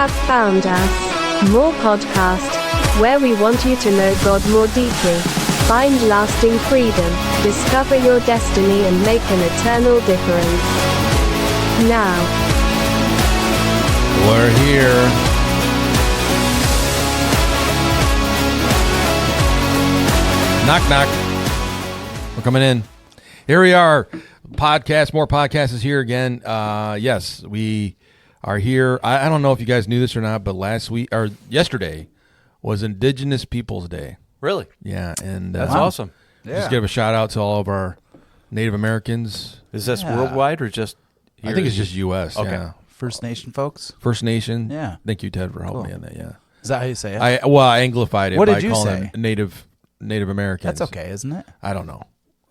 have found us. More podcast, where we want you to know God more deeply, find lasting freedom, discover your destiny, and make an eternal difference. Now, we're here. Knock, knock. We're coming in. Here we are. Podcast, more podcast is here again. Yes, we are here. I don't know if you guys knew this or not, but yesterday was Indigenous Peoples Day. Really? Yeah, and that's awesome. Yeah. Just give a shout out to all of our Native Americans. Is this worldwide or just here? I think it's just U.S. Okay. Yeah. First Nation folks? First Nation. Yeah. Thank you, Ted, for helping me on that. Yeah. Is that how you say it? I anglified it What by did you calling say? them Native Americans. That's okay, isn't it? I don't know.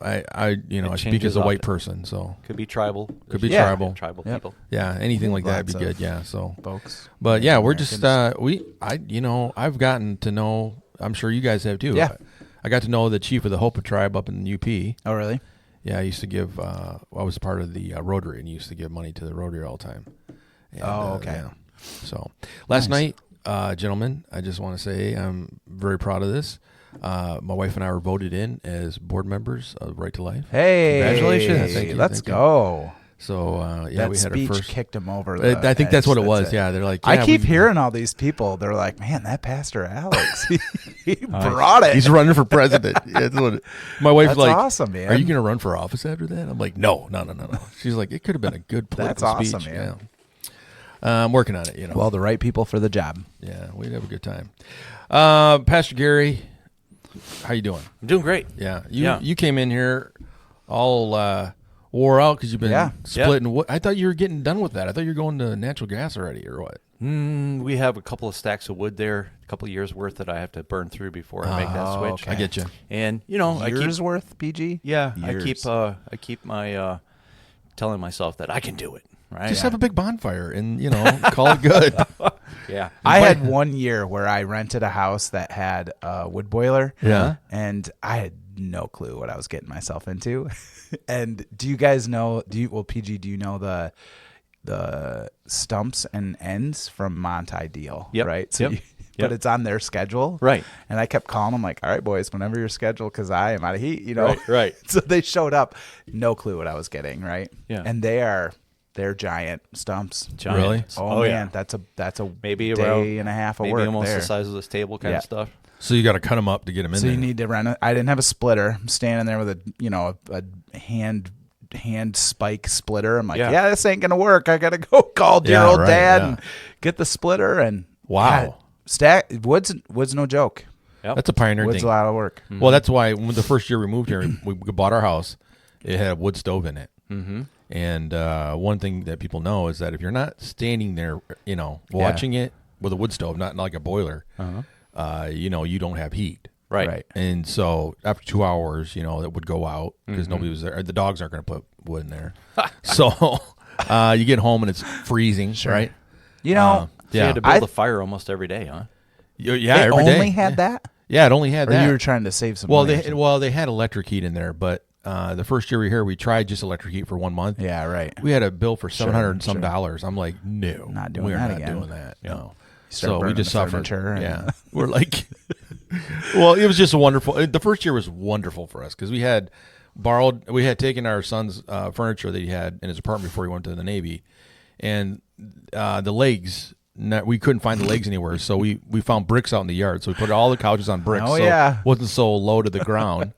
I speak changes as a white often. person, so Could be tribal. could be Yeah. tribal. Tribal Yep. people. Yeah, anything like that would be Lots good. of Yeah, so Folks. but yeah, we're just Americans. I've gotten to know. I'm sure you guys have too. Yeah. I got to know the chief of the Hopa tribe up in the UP. Oh, really? Yeah, I used to give. I was part of the Rotary and used to give money to the Rotary all the time. And, Okay. yeah. So last night, gentlemen, I just want to say I'm very proud of this. My wife and I were voted in as board members of Right to Life. Hey. Congratulations. Thank you, Let's thank you. go. So yeah, That we had speech our first. kicked him over. I think that's what it was. Yeah, they're like. I yeah, keep we- hearing all these people. They're like, man, that Pastor Alex, he brought it. He's running for president. Yeah, that's what my wife's That's like, awesome, man. Are you going to run for office after that? I'm like, no. She's like, it could have been a good political That's speech. awesome, man. Yeah. I'm working on it. Well, the right people for the job. Yeah, we'd have a good time. Pastor Gary, how you doing? I'm doing great. Yeah, you came in here all wore out because you've been splitting. What I thought you were getting done with that. I thought you were going to natural gas already, or what? We have a couple of stacks of wood there, a couple of years worth that I have to burn through before I make that switch. okay. I get you. And I keep Years worth, PG? I Years. keep my telling myself that I can do it. Right? Just have a big bonfire and call it good. Yeah. I had 1 year where I rented a house that had a wood boiler. Yeah. And I had no clue what I was getting myself into. And do you guys know, PG, do you know the stumps and ends from Monte Deal? Yep. Right? So Yep. But it's on their schedule. Right. And I kept calling them like, all right, boys, whenever you're scheduled, because I am out of heat, Right. So they showed up. No clue what I was getting, right? Yeah. And they're giant stumps. Giant. Really? Oh, man, yeah. that's a Maybe day around, and a half of maybe work almost there. the size of this table kind Yeah. of stuff. So you got to cut them up to get them in So there. you need to rent it. I didn't have a splitter. I'm standing there with a hand spike splitter. I'm like, Yeah. this ain't gonna work. I gotta go call dear Yeah, old right, dad yeah. and get the splitter. And Wow. wood's no joke. Yep. That's a pioneer Wood's thing. a lot of work. Well, that's why when the first year we moved here, we bought our house. It had a wood stove in it. Mm-hmm. And one thing that people know is that if you're not standing there, watching it with a wood stove, not like a boiler, you don't have heat. Right. And so after 2 hours, it would go out because nobody was there. The dogs aren't going to put wood in there. So you get home and it's freezing, right? You So you Yeah. had to build a fire almost every day, huh? Yeah, it every day. only had that? Yeah, it only had Or that. you were trying to save some Well, money? they had electric heat in there, but the first year we were here, we tried just electric heat for 1 month. Yeah, right. We had a bill for $700 and some sure. dollars. I'm like, no, Not doing we're that not again. doing that. No. start So we burning just the suffered. furniture and- Yeah, we're like, well, it was just a wonderful. The first year was wonderful for us because we had taken our son's furniture that he had in his apartment before he went to the Navy, and the legs. We couldn't find the legs anywhere, so we found bricks out in the yard. So we put all the couches on bricks. Oh, so yeah. it wasn't so low to the ground.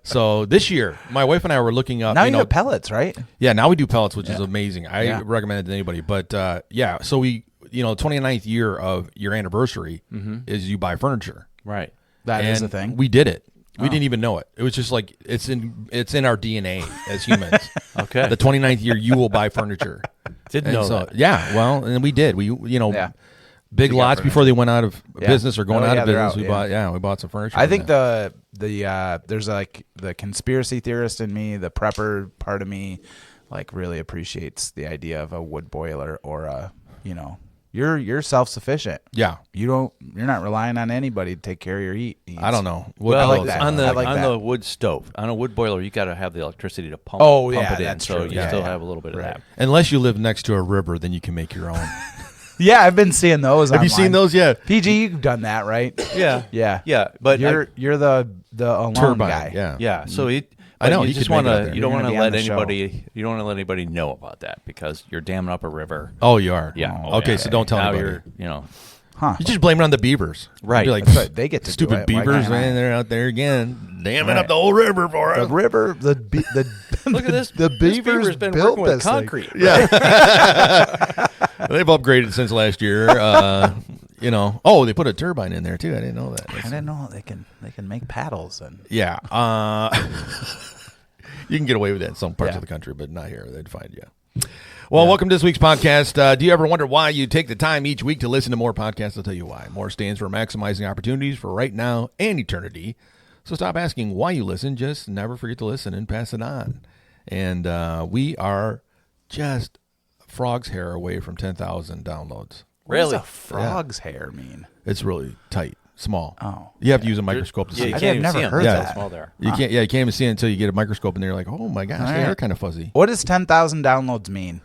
So this year, my wife and I were looking up. Now you have pellets, right? Yeah, now we do pellets, which is Yeah. amazing. I Yeah. recommend it to anybody. But so we, 29th year of your anniversary is you buy furniture. Right. That is And a thing. We did it. We didn't even know it. It was just like it's in our DNA as humans. Okay. The 29th year, you will buy furniture. Didn't know that. Yeah, well, and we did. We Yeah. big We got lots furniture. before they went out of Yeah. business or going Oh, out yeah, of they're business. out, We bought some furniture. I think yeah. there's like the conspiracy theorist in me, the prepper part of me, like really appreciates the idea of a wood boiler or you're self-sufficient. Yeah. You're not relying on anybody to take care of your heat needs. I don't know. Well, I like that. on the I like that. the wood stove, on a wood boiler, you got to have the electricity to pump. Oh, pump yeah, it in, that's so true. you Yeah, still yeah. have a little bit of that. Unless you live next to a river, then you can make your own. Yeah, I've been seeing those. Have you seen those yet? PG, you've done that, right? Yeah. Yeah. Yeah. But you're the alarm Turbine, guy. yeah. yeah. So I know, you he just could make want it out to. there. You don't You're want to gonna let be on the show. anybody. You don't want to let anybody know about that because you're damming up a river. Oh, you are? Yeah. Okay, so don't tell now anybody. you're, you know. Huh. You just blame it on the beavers. Right. You're like, That's right. They get to stupid do it. Why beavers, can't I? man. They're out there again, damming Right. up the whole river for The us. river, the Look at this. The This beavers beaver's been built working with this thing. concrete. Yeah. They've upgraded since last year. You know. Oh, they put a turbine in there too. I didn't know that. I didn't know they can make paddles and Yeah. You can get away with that in some parts Yeah. of the country, but not here. They'd find you. Well, welcome to this week's podcast. Do you ever wonder why you take the time each week to listen to more podcasts? I'll tell you why. More stands for maximizing opportunities for right now and eternity. So stop asking why you listen. Just never forget to listen and pass it on. And we are just frog's hair away from 10,000 downloads. what does Really? a frog's hair mean? It's really tight, small. Oh. You have to use a microscope to Yeah, see you it. can't I've even never see 'em. heard They're that. so small there. You can't. Yeah, you can't even see it until you get a microscope, and they're like, "Oh my gosh, All they are right. kind of fuzzy." What does 10,000 downloads mean?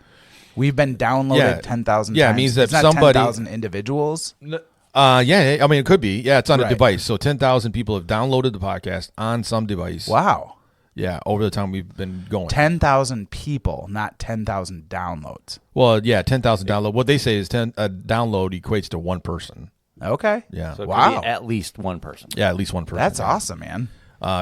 We've been downloaded Yeah. 10,000 Yeah, it times. means that It's not somebody- 10,000 individuals. Yeah, I mean it could be. Yeah, it's on a Right. device. So 10,000 people have downloaded the podcast on some device. Wow. Yeah, over the time we've been going. 10,000 people, not 10,000 downloads. Well, yeah, 10,000 download. What they say is a download equates to one person. Okay. Yeah, So it Wow. could be at least one person. yeah, at least one person. That's awesome, man.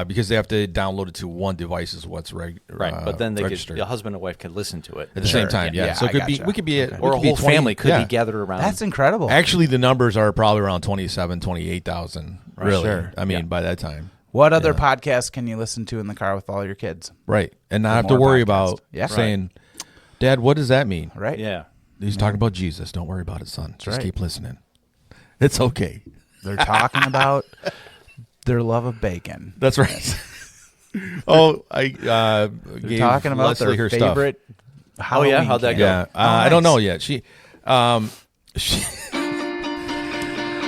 Because they have to download it to one device is what's Right. But then registered. a husband and wife could listen to it. at the same time. Yeah, Yeah, so it I could be gotcha. we could be Okay. we Or a could be whole 20 family could yeah. be gathered around. That's incredible. Actually, the numbers are probably around 27, 28,000. Really, Sure. I mean, Yeah. by that time, What other podcasts can you listen to in the car with all your kids? right, and not For have to more worry podcasts. about Yeah. saying, "Dad, what does that mean?" Right? Yeah. He's talking about Jesus. Don't worry about it, son. Just right. keep listening. It's okay. They're talking about their love of bacon. That's right. Oh, I They're gave talking about Leslie their her stuff. favorite Halloween yeah? How'd that candy. go? Yeah, Oh, I don't nice. know yet. She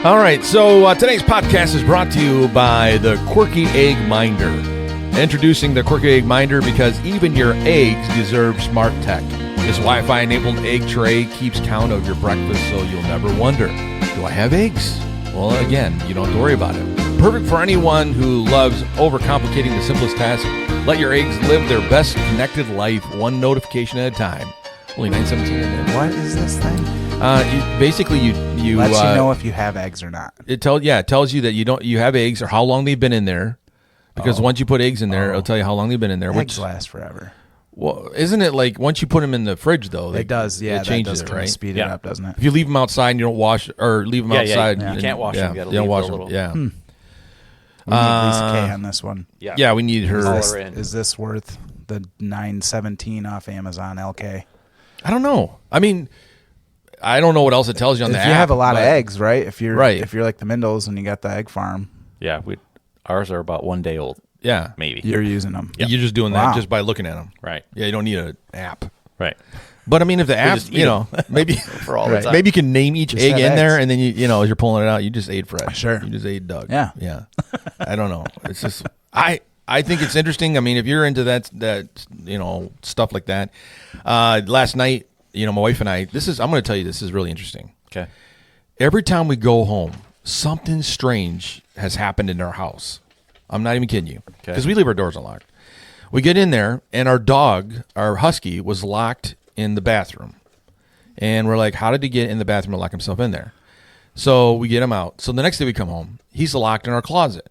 All right, so today's podcast is brought to you by the Quirky Egg Minder. Introducing the Quirky Egg Minder because even your eggs deserve smart tech. This Wi-Fi-enabled egg tray keeps count of your breakfast so you'll never wonder, do I have eggs? Well, again, you don't have to worry about it. Perfect for anyone who loves overcomplicating the simplest task. Let your eggs live their best connected life, one notification at a time. Only $9.17 a day. What is this thing? Basically, you Lets you know if you have eggs or not. it tells you that you have eggs or how long they've been in there. Because once you put eggs in there, it'll tell you how long they've been in there. Eggs last forever. Well, isn't it like once you put them in the fridge though? It does, yeah. it That changes does it, kind right? of speed it Yeah. up, doesn't it? If you leave them outside and you don't wash or leave them Yeah, outside, you and- can't wash them. You gotta don't leave wash a them. little- Yeah, We need Lisa K on this one. yeah, we need her. Call Is her this, in. is this worth the $9.17 off Amazon LK? I don't know. I mean, I don't know what else it tells you on If the you app. have a lot of but- eggs, right? If you're Right. if you're like the Mindles and you got the egg farm, Yeah. Ours are about 1 day old, yeah, maybe. you're using them. you're just doing Wow. that just by looking at them. Right. Yeah, you don't need an app. Right. But I mean, if the app, just eat you know, maybe For all the time. maybe you can name each Just egg have in there, eggs. and then you know, as you're pulling it out, you just ate Fred. Sure. You just ate Doug. Yeah. yeah. I don't know. It's just I think it's interesting. I mean, if you're into that you know stuff like that. Last night, you know, my wife and I. I'm going to tell you, this is really interesting. Okay. Every time we go home, something strange has happened in our house. I'm not even kidding you, because we leave our doors unlocked. We get in there, and our dog, our husky, was locked in the bathroom. And we're like, how did he get in the bathroom and lock himself in there? So we get him out. So the next day we come home, he's locked in our closet.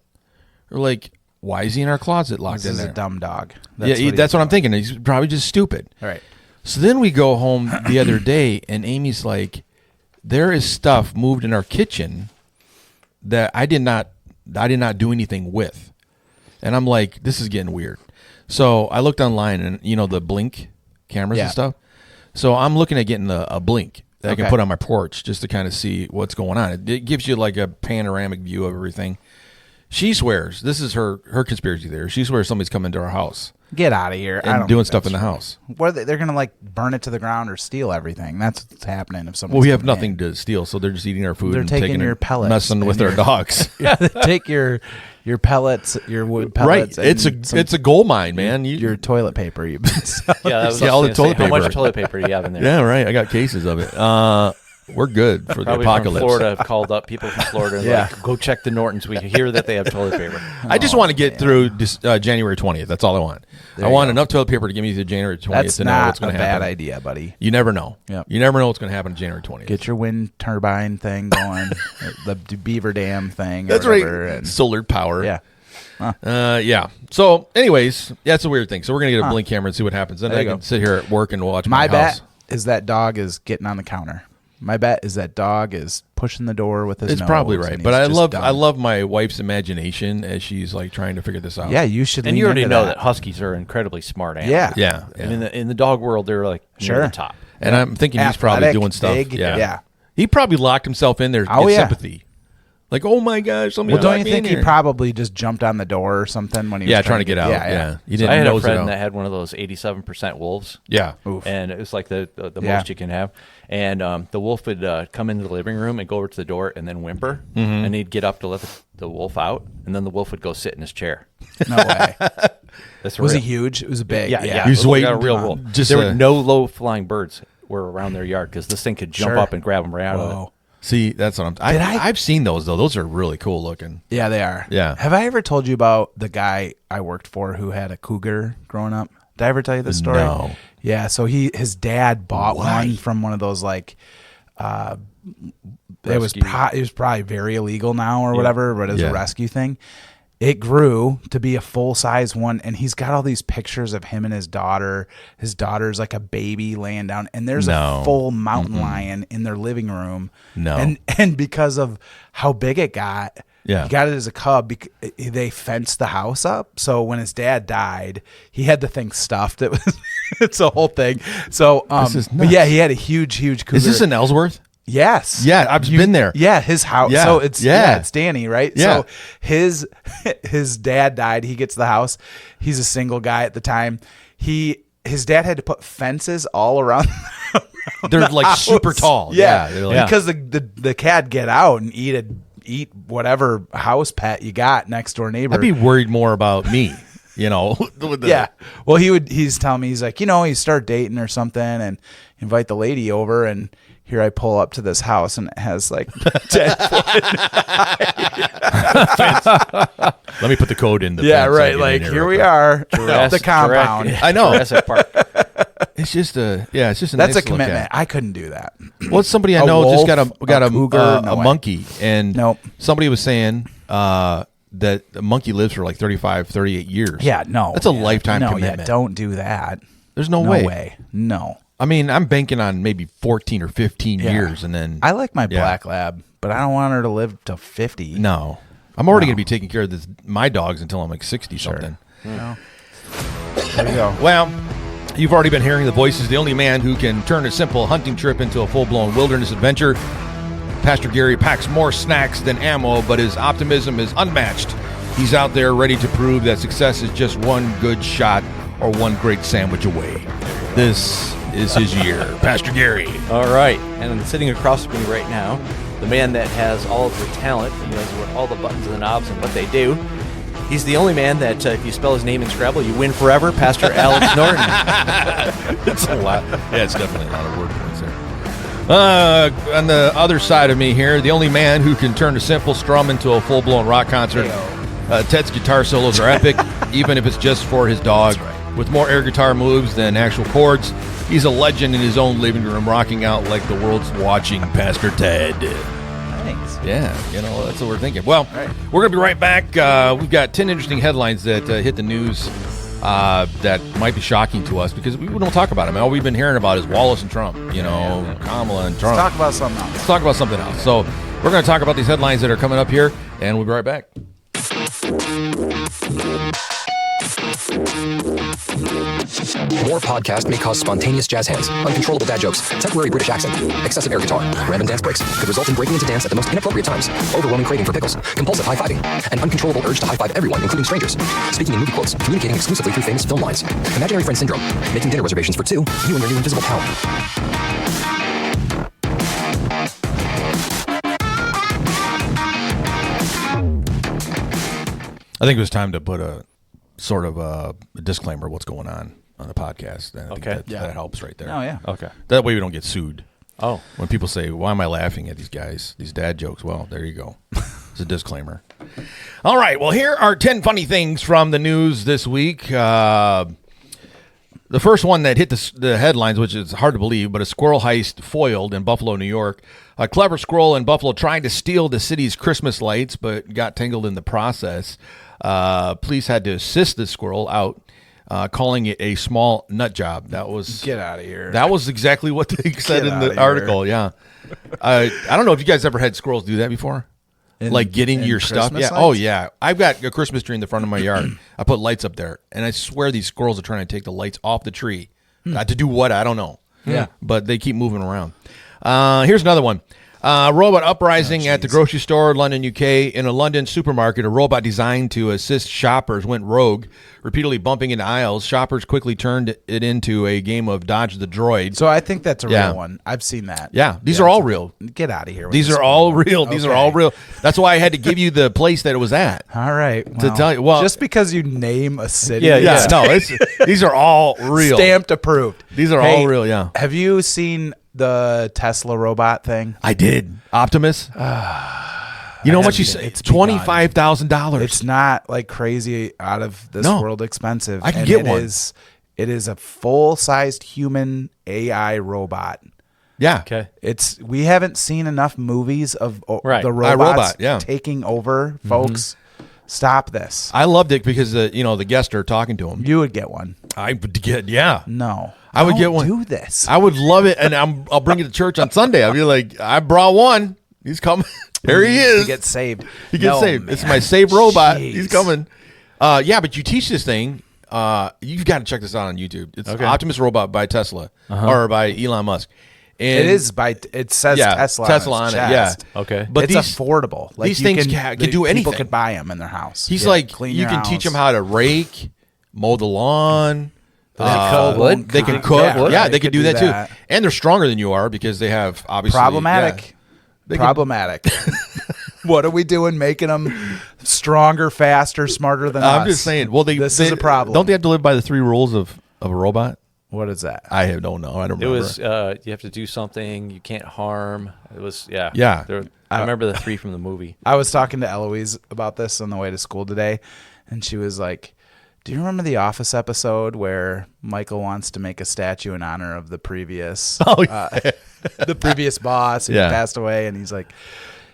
We're like, why is he in our closet locked This in is there? a dumb dog. That's what I'm thinking. He's probably just stupid. All right. So then we go home the other day, and Amy's like, there is stuff moved in our kitchen that I did not do anything with. And I'm like, this is getting weird. So I looked online, and you know the Blink cameras and stuff. So I'm looking at getting a Blink that I can put on my porch just to kind of see what's going on. It gives you like a panoramic view of everything. She swears, this is her conspiracy theory. She swears somebody's coming to our house Get out of here. I and don't doing think stuff in that's the true. house. What are they're going to like burn it to the ground or steal everything. That's what's happening if someone. Well, we have nothing to steal, so they're just eating our food They're and taking your it, pellets messing with and our dogs. Take your pellets, your wood Right, pellets. it's a gold mine, man. your toilet paper you've been selling. Yeah. That was Yeah, all the I was gonna toilet say, How much paper. toilet paper do you have in there? Yeah, right. I got cases of it. we're good for the Probably apocalypse. from Florida have called up people from Florida and like, go check the Nortons. We hear that they have toilet paper. I just want to get through January 20th. That's all I want. I want enough toilet paper to get me through January 20th That's to know not what's a going to happen. bad idea, buddy. You never know. Yep. You never know what's going to happen on January 20th. Get your wind turbine thing going, the Beaver Dam thing. That's or whatever, right. And, Solar power. yeah. Yeah. So, anyways, that's a weird thing. So we're gonna get a blink camera and see what happens. Then There I you can go. sit here at work and watch My my house. bet is that dog is getting on the counter. My bet is that dog is pushing the door with his It's nose. probably right, and but he's I just love done. my wife's imagination as she's like trying to figure this out. Yeah, you should. And lean you already into know that huskies are incredibly smart animals. Yeah. yeah. And in the dog world, they're like near Sure. the top. And I'm thinking he's probably Athletic, doing stuff. big, yeah. He probably locked himself in there to Oh, get yeah. sympathy. Like, oh my gosh, somebody Well, don't locked you me think in he here. probably just jumped on the door or something when he was trying to get out. Yeah. He didn't I had a nose it friend out. that had one of those 87% wolves. Yeah. Oof. And it was like the Yeah. most you can have. And the wolf would come into the living room and go over to the door and then whimper. And he'd get up to let the wolf out. And then the wolf would go sit in his chair. No way. That's Was real. he huge? It was big. Yeah. He was It looked like waiting a real to- wolf. just, There were no low-flying birds were around their yard because this thing could jump Sure. up and grab them right out of it. Whoa. See, that's what I've seen those though. Those are really cool looking. Yeah, they are. Yeah. Have I ever told you about the guy I worked for who had a cougar growing up? Did I ever tell you this story? No. Yeah. So his dad bought Why? one from one of those like, it was Rescue. it was probably very illegal now or whatever, but it was Yeah. a rescue thing. It grew to be a full size one, and he's got all these pictures of him and his daughter. His daughter's like a baby laying down, and there's No. a full mountain lion in their living room. No. And because of how big it got, Yeah. he got it as a cub. They fenced the house up, so when his dad died, he had the thing stuffed. It was it's a whole thing. So, This is but yeah, nuts. he had a huge cougar. Is this in Ellsworth? Yes. Yeah, I've been there. Yeah, his house. Yeah, So it's yeah. it's Danny, right? Yeah. So his dad died. He gets the house. He's a single guy at the time. His dad had to put fences all around. They're like house. super tall. Yeah, they're like, because the cat get out and eat whatever house pet you got next door neighbor. I'd be worried more about me. You know. with the- Yeah. Well, he's telling me, he's like, you start dating or something and invite the lady over, and here I pull up to this house and it has like 10 Let me put the code in. Yeah, fence so I right. get like in here real we quick. are at the compound. I know. Jurassic Park. It's just a it's just a That's nice a to look at. commitment. I couldn't do that. Well, it's somebody I A know just wolf, got a a cougar, no a way. monkey, and Nope. somebody was saying that the monkey lives for like 35, 38 years. Yeah, no. That's a yeah. lifetime no, commitment. Yeah, don't do that. There's no No way. way. No. I mean, I'm banking on maybe 14 or 15 Yeah. years, and then I like my Yeah. black lab, but I don't want her to live to 50. no, I'm already going to be taking care of my dogs until I'm like 60 something. No. There you go. Well, you've already been hearing the voices of the only man who can turn a simple hunting trip into a full-blown wilderness adventure. Pastor Gary packs more snacks than ammo, but his optimism is unmatched. He's out there ready to prove that success is just one good shot or one great sandwich away. This is his year. Pastor Gary. All right. And sitting across from me right now, the man that has all of the talent, he knows what all the buttons and the knobs and what they do. He's the only man that, if you spell his name in Scrabble, you win forever, Pastor Alex Norton. It's a lot. Yeah, it's definitely a lot of word points there. On the other side of me here, the only man who can turn a simple strum into a full-blown rock concert. Ted's guitar solos are epic, even if it's just for his dog. With more air guitar moves than actual chords, he's a legend in his own living room, rocking out like the world's watching Pastor Ted. Thanks. Yeah, that's what we're thinking. Well, we're going to be right back. We've got 10 interesting headlines that hit the news that might be shocking to us because we don't talk about them. All we've been hearing about is Wallace and Trump, Kamala and Trump. Let's talk about something else. Let's talk about something else. So we're going to talk about these headlines that are coming up here, and we'll be right back. More podcast may cause spontaneous jazz hands, uncontrollable dad jokes, temporary British accent, excessive air guitar, random dance breaks, could result in breaking into dance at the most inappropriate times, overwhelming craving for pickles, compulsive high-fiving, an uncontrollable urge to high-five everyone, including strangers, speaking in movie quotes, communicating exclusively through famous film lines, imaginary friend syndrome, making dinner reservations for two, you and your new invisible pal. I think it was time to put a sort of a disclaimer what's going on the podcast. And I think Okay. that helps right there. Oh, yeah. Okay. That way we don't get sued. Oh. When people say, why am I laughing at these guys, these dad jokes? Well, there you go. It's a disclaimer. All right. Well, here are 10 funny things from the news this week. The first one that hit the headlines, which is hard to believe, but a squirrel heist foiled in Buffalo, New York. A clever squirrel in Buffalo tried to steal the city's Christmas lights, but got tangled in the process. Police had to assist the squirrel out, calling it a small nut job. That was Get out of here. That was exactly what they said Get in outta the here. article. Yeah, I don't know if you guys ever had squirrels do that before. Like getting in your stuff. Christmas Yeah. lights? Oh yeah. I've got a Christmas tree in the front of my yard. I put lights up there, and I swear these squirrels are trying to take the lights off the tree. To do what? I don't know. Yeah. But they keep moving around. Here's another one. Robot uprising at the grocery store, London, UK. In a London supermarket, a robot designed to assist shoppers went rogue, repeatedly bumping into aisles. Shoppers quickly turned it into a game of Dodge the Droid. So I think that's a Yeah. real one. I've seen that. Yeah, these are all real. Get out of here. with These this are all one. real. These are Okay. all real. That's why I had to give you the place that it was at. All right. To tell you- well- just because you name a city, Yeah. No, these are all real. stamped approved. These are Hey, all real, yeah. Have you seen the Tesla robot thing? I did. Optimus. You know how much It's it's begun. $25,000. It's not like crazy out of this No. world expensive. I can and get it one. It is a full-sized human AI robot. Yeah. Okay. We haven't seen enough movies of Right. the robots iRobot, yeah. taking over, folks. Stop this. I loved it because the guests are talking to him. You would get one. I would get yeah. No. I would Don't get one. Do this. I would love it, and I'll bring it to church on Sunday. I'll be like, I brought one. He's coming. There he is. He gets saved. He gets No, saved. It's man. my saved robot. Jeez. He's coming. Yeah, but you teach this thing. You've got to check this out on YouTube. It's Optimus Robot by Tesla or by Elon Musk. And It is it says Yeah, Tesla, Tesla on its on it, yeah. chest. Okay. But it's these- affordable. Like these you things can can do anything. People could buy them in their house. He's Yeah, like, clean you your can teach house. them how to rake, mow the lawn. cook wood? They can Yeah, cook. right. Yeah, they can do that, that. too. And they're stronger than you are because they have obviously Problematic. They can- Problematic. What are we doing? Making them stronger, faster, smarter than us? I'm just saying. Well, this is a problem. Don't they have to live by the 3 rules of a robot? What is that? Don't know. I don't It remember. was you have to do something you can't harm. It was Yeah. I remember the 3 from the movie. I was talking to Eloise about this on the way to school today, and she was like, "Do you remember the Office episode where Michael wants to make a statue in honor of the previous the previous boss who Yeah. passed away?" And he's like,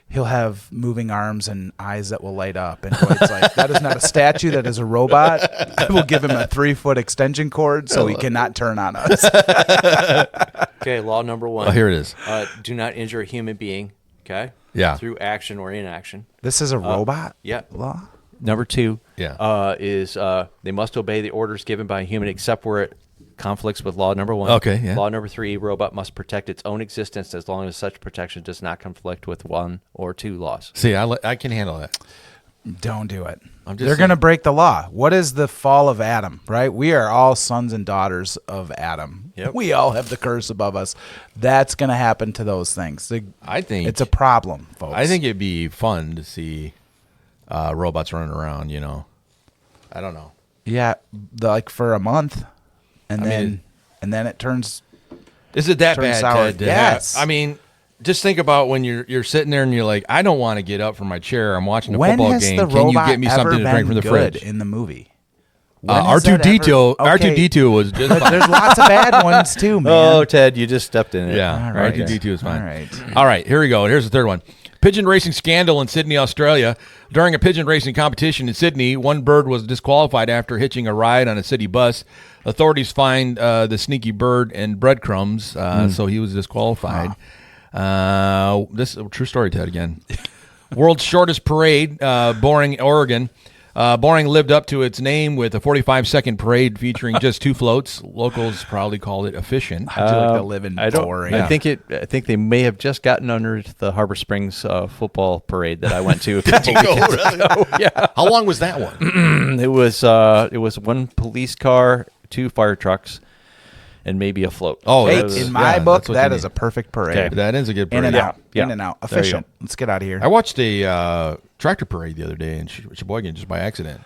"He'll have moving arms and eyes that will light up." And Dwight's like, "That is not a statue. That is a robot. I will give him a 3-foot extension cord so he cannot turn on us." Okay, law number 1. Oh, here it is. Do not injure a human being. Okay. Yeah. Through action or inaction. This is a robot Yeah. law? Number 2. Yeah. Is they must obey the orders given by a human except where it conflicts with law number 1. Okay, yeah. Law number 3, robot must protect its own existence as long as such protection does not conflict with 1 or 2 laws. See, I can handle that. Don't do it. I'm just They're saying. going to break the law. What is the fall of Adam, right? We are all sons and daughters of Adam. Yep. We all have the curse above us. That's going to happen to those things. I think It's a problem, folks. I think it'd be fun to see robots running around. I don't know. yeah, like for a month, and I then mean- and then it turns. Is it that Turn bad, sour. Ted? to Yes. have- I mean, just think about when you're sitting there and you're like, I don't want to get up from my chair. I'm watching a When football has game. the Can you robot get me ever something to drink been from the good fridge? in the movie? When has that R2D2. ever- Okay, R2D2 was just but fine. there's lots of bad ones too, man. Oh, Ted, you just stepped in it. Yeah, All right. R2D2 is fine. All right. All right, here we go. Here's the third one. Pigeon racing scandal in Sydney, Australia. During a pigeon racing competition in Sydney, one bird was disqualified after hitching a ride on a city bus. Authorities fined the sneaky bird and breadcrumbs, so he was disqualified. This is a true story, Ted, again. World's shortest parade, Boring, Oregon. Boring lived up to its name with a 45-second parade featuring just 2 floats. Locals probably called it efficient. How'd you like to live in I don't. Boring? I think they may have just gotten under the Harbor Springs football parade that I went to. A couple weekends ago. Yeah, How long was that one? it was 1 police car, 2 fire trucks, and maybe a float. Oh, Hey, that's- in my yeah, book, that's what that you is need. a perfect parade. Okay. That is a good In parade. and out. Yeah. In and out. There you Efficient. Let's get out of here. I watched a tractor parade the other day in Sheboygan just by accident.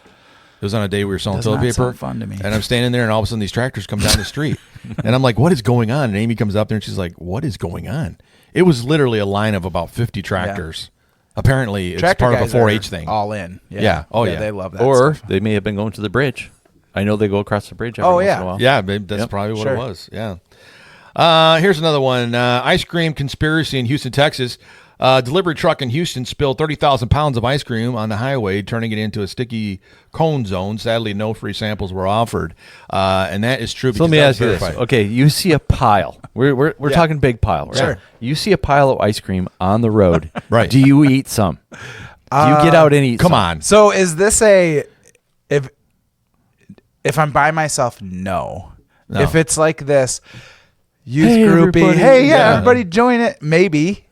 It was on a day we were selling Does toilet not paper. sound fun to me. And I'm standing there, and all of a sudden these tractors come down the street, and I'm like, "What is going on?" And Amy comes up there, and she's like, "What is going on?" It was literally a line of about 50 tractors. Apparently, it's Tractor part of a guys 4-H are thing. All in. Yeah. Oh, yeah. They love that. Or stuff. they may have been going to the bridge. I know they go across the bridge every Oh, once yeah. in a while. Yeah, that's Yep. probably what Sure. it was. Yeah. Here's another one. Ice cream conspiracy in Houston, Texas. Delivery truck in Houston spilled 30,000 pounds of ice cream on the highway, turning it into a sticky cone zone. Sadly, no free samples were offered. And that is true. So let me ask you this. Okay, you see a pile. We're talking big pile. Right? Sure. You see a pile of ice cream on the road. Right. Do you eat some? Do you get out and eat Come some? on. So is this if I'm by myself? No. No. If it's like this youth Hey, groupie, everybody. hey, Yeah. everybody join it. Maybe.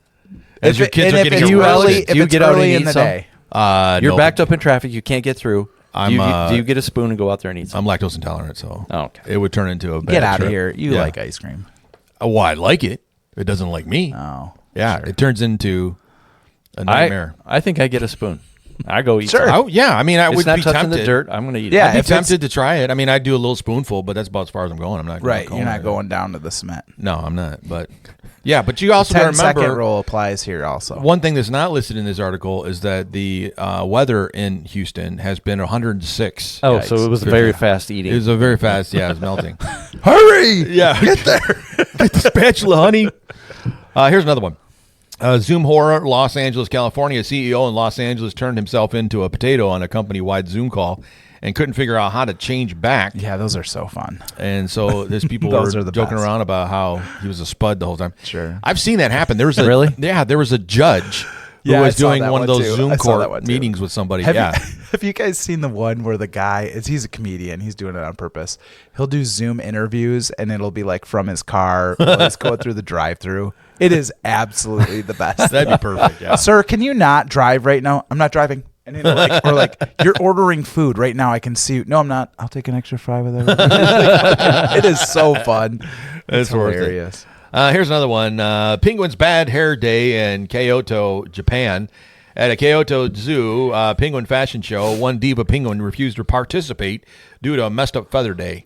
As your kids are getting it's arrested, early, do if you it's get out and early in eat the some? day. You're no. backed up in traffic. You can't get through. I'm, Do you get a spoon and go out there and eat some? I'm lactose intolerant, so Oh, okay. it would turn into a bad Get out of trip. here. You Yeah. like ice cream. Well, I like it. It doesn't like me. Oh. Yeah, sure. it turns into a nightmare. I think I get a spoon. I go eat Sure. some. Yeah, I mean, I It's would not be touching tempted. the dirt. I'm going to eat Yeah, it. I'd be if it's- tempted to try it. I mean, I'd do a little spoonful, but that's about as far as I'm going. I'm not going Right. You're not going down to the cement. No, I'm not. But yeah, but you also got to 10-second remember rule applies here also. one thing that's not listed in this article is that the weather in Houston has been 106. Oh, so it was very fast It eating. was a very fast. Yeah, it was melting. Hurry! Yeah, get there. Get the spatula, honey. Here's another one. Zoom horror, Los Angeles, California. CEO in Los Angeles turned himself into a potato on a company-wide Zoom call and couldn't figure out how to change back. Yeah, those are so fun. And so there's people Those were are the joking best. around about how he was a spud the whole time. Sure. I've seen that happen. There was a Really? Yeah, there was a judge who Yeah, I was saw doing that one of one those too. Zoom I saw that court one too. meetings with somebody. Have, Yeah. have you guys seen the one where the guy he's a comedian, he's doing it on purpose. He'll do Zoom interviews and it'll be like from his car while he's going through the drive-through. It is absolutely the best. That'd be perfect. Yeah. Sir, can you not drive right now? I'm not driving. And it'll or like you're ordering food right now. I can see you. No, I'm not. I'll take an extra fry with everything. It is so fun. It's worth it. hilarious. Here's another one. Penguin's Bad Hair Day in Kyoto, Japan. At a Kyoto Zoo penguin fashion show, one diva penguin refused to participate due to a messed up feather day.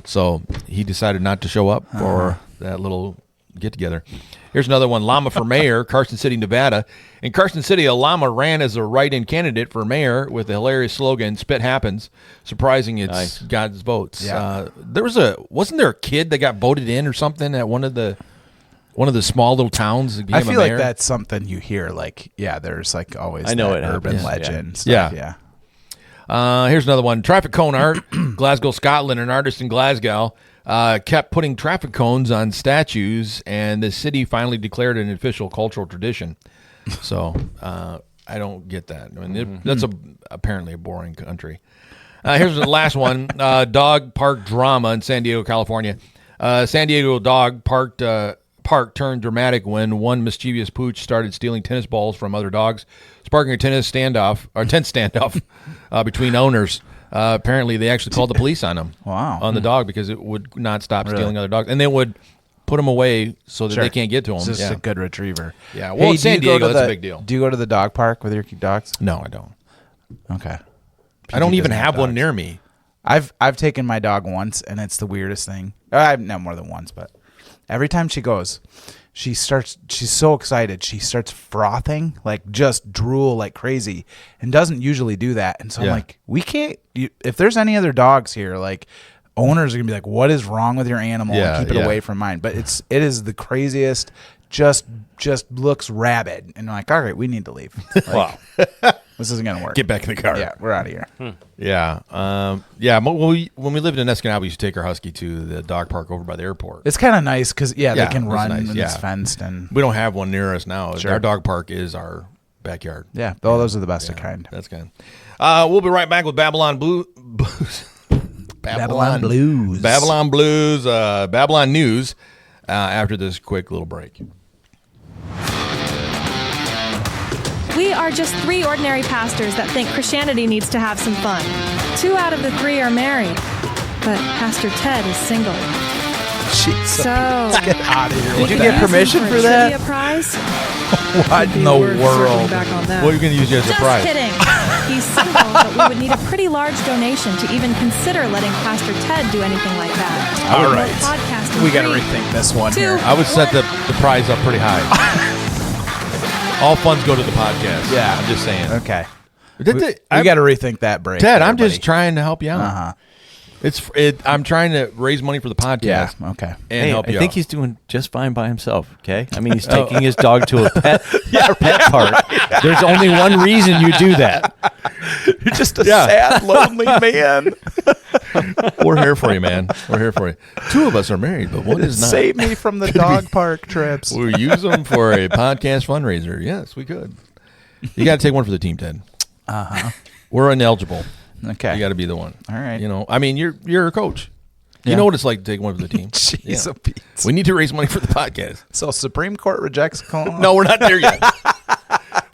So he decided not to show up for that little get-together. Here's another one. Llama for mayor, Carson City, Nevada. In Carson City, a llama ran as a write-in candidate for mayor with the hilarious slogan, "Spit happens," surprising it's Nice. God's votes. Yeah. Wasn't there a kid that got voted in or something at one of the small little towns that I became feel a like mayor? that's something you hear. Like, yeah, there's like always I know that it urban happens, legend. yeah. Stuff. Yeah. Here's another one. Traffic cone art. Glasgow, Scotland. An artist in Glasgow kept putting traffic cones on statues, and the city finally declared it an official cultural tradition. So I don't get that. I mean, that's apparently a boring country. Here's the last one. Dog park drama in San Diego, California. San Diego dog park turned dramatic when one mischievous pooch started stealing tennis balls from other dogs, sparking a tent standoff between owners. Apparently, they actually called the police on him. Wow. On the dog because it would not stop stealing other dogs, and they would put them away so that Sure. they can't get to them. It's just yeah. a good retriever. Yeah, well, in do San you go Diego, to that's a the- big deal. Do you go to the dog park with your dogs? No, I don't. Okay. I don't PG even doesn't have one dogs. near me. I've taken my dog once, and it's the weirdest thing. I've no more than once, but every time she goes, she's so excited. She starts frothing, like just drool like crazy, and doesn't usually do that. And so Yeah. I'm like, we can't. If there's any other dogs here, like owners are gonna be like, what is wrong with your animal? Yeah, and keep it yeah. away from mine. But it is the craziest. Just looks rabid, and I'm like, all right, we need to leave. Like, Wow. this isn't gonna work. Get back in the car. Yeah, we're out of here. Yeah. When we lived in Escanaba, we used to take our husky to the dog park over by the airport. It's kind of nice because Yeah, they can it was run nice, and yeah. it's fenced and We don't have one near us now. Sure. Our dog park is our backyard. yeah. Oh, those are the best of kind. That's good. We'll be right back with Babylon Blues. Babylon Blues. Babylon Blues. Babylon News. After this quick little break. We are just 3 ordinary pastors that think Christianity needs to have some fun. 2 out of the 3 are married, but Pastor Ted is single. Jesus. So, Get out of here. Did with you that. get permission for trivia that? prize? What in the We're circling world? back on that. What are you going to use as a Just prize? kidding. He's single, but we would need a pretty large donation to even consider letting Pastor Ted do anything like that. All More right. podcasting We got to free. rethink this one 2, here. I would set 1. the prize up pretty high. All funds go to the podcast. Yeah. I'm just saying. Okay. We I- got to rethink that break. Ted, there, I'm just buddy. trying to help you out. Uh-huh. I'm trying to raise money for the podcast. Yeah, okay. And Hey, help you I think out. he's doing just fine by himself. Okay, I mean he's taking his dog to a pet park. There's only one reason you do that. You're just a sad, lonely man. We're here for you, man. We're here for you. 2 of us are married, but one is not. Save me from the dog park trips. We'll use them for a podcast fundraiser. Yes, we could. You got to take one for the team, Ted. Uh-huh. We're ineligible. Okay. You got to be the one. All right. You know, I mean, you're a coach. You Yeah. know what it's like to take one for the team. Jeez, Yeah. Pete. We need to raise money for the podcast. So Supreme Court rejects call? No, we're not there yet.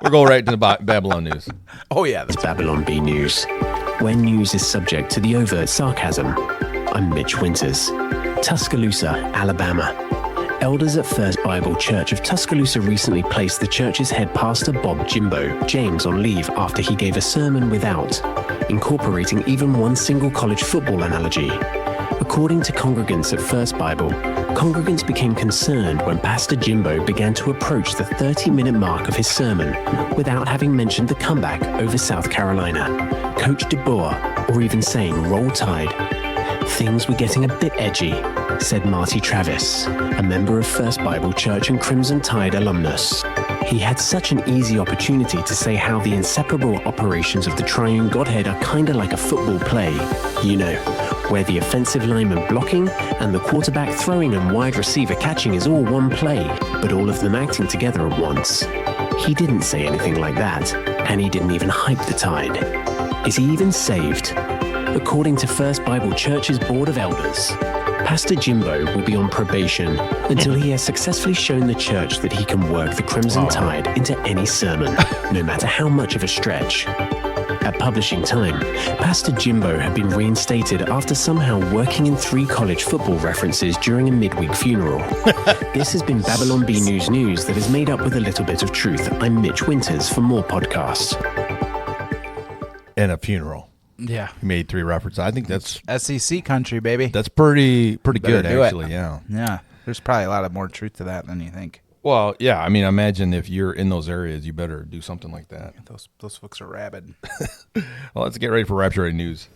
We're going right to the Babylon news. Oh, yeah. It's Babylon B News, where news is subject to the overt sarcasm. I'm Mitch Winters. Tuscaloosa, Alabama. Elders at First Bible Church of Tuscaloosa recently placed the church's head pastor Bob Jimbo James on leave after he gave a sermon without incorporating even one single college football analogy. According to congregants at First Bible, congregants became concerned when Pastor Jimbo began to approach the 30-minute mark of his sermon without having mentioned the comeback over South Carolina, Coach DeBoer, or even saying Roll Tide. Things were getting a bit edgy, said Marty Travis, a member of First Bible Church and Crimson Tide alumnus. He had such an easy opportunity to say how the inseparable operations of the Triune Godhead are kinda like a football play, you know, where the offensive lineman blocking and the quarterback throwing and wide receiver catching is all one play, but all of them acting together at once. He didn't say anything like that, and he didn't even hype the Tide. Is he even saved? According to First Bible Church's Board of Elders, Pastor Jimbo will be on probation until he has successfully shown the church that he can work the Crimson Tide into any sermon, no matter how much of a stretch. At publishing time, Pastor Jimbo had been reinstated after somehow working in 3 college football references during a midweek funeral. This has been Babylon B News that is made up with a little bit of truth. I'm Mitch Winters for more podcasts. And a funeral. Yeah. He made 3 references. I think that's SEC country, baby. pretty Better good, do it. actually. Yeah. Yeah. There's probably a lot of more truth to that than you think. Well, yeah. I mean, imagine if you're in those areas, you better do something like that. Those folks are rabid. Well, let's get ready for Rapture Ready News.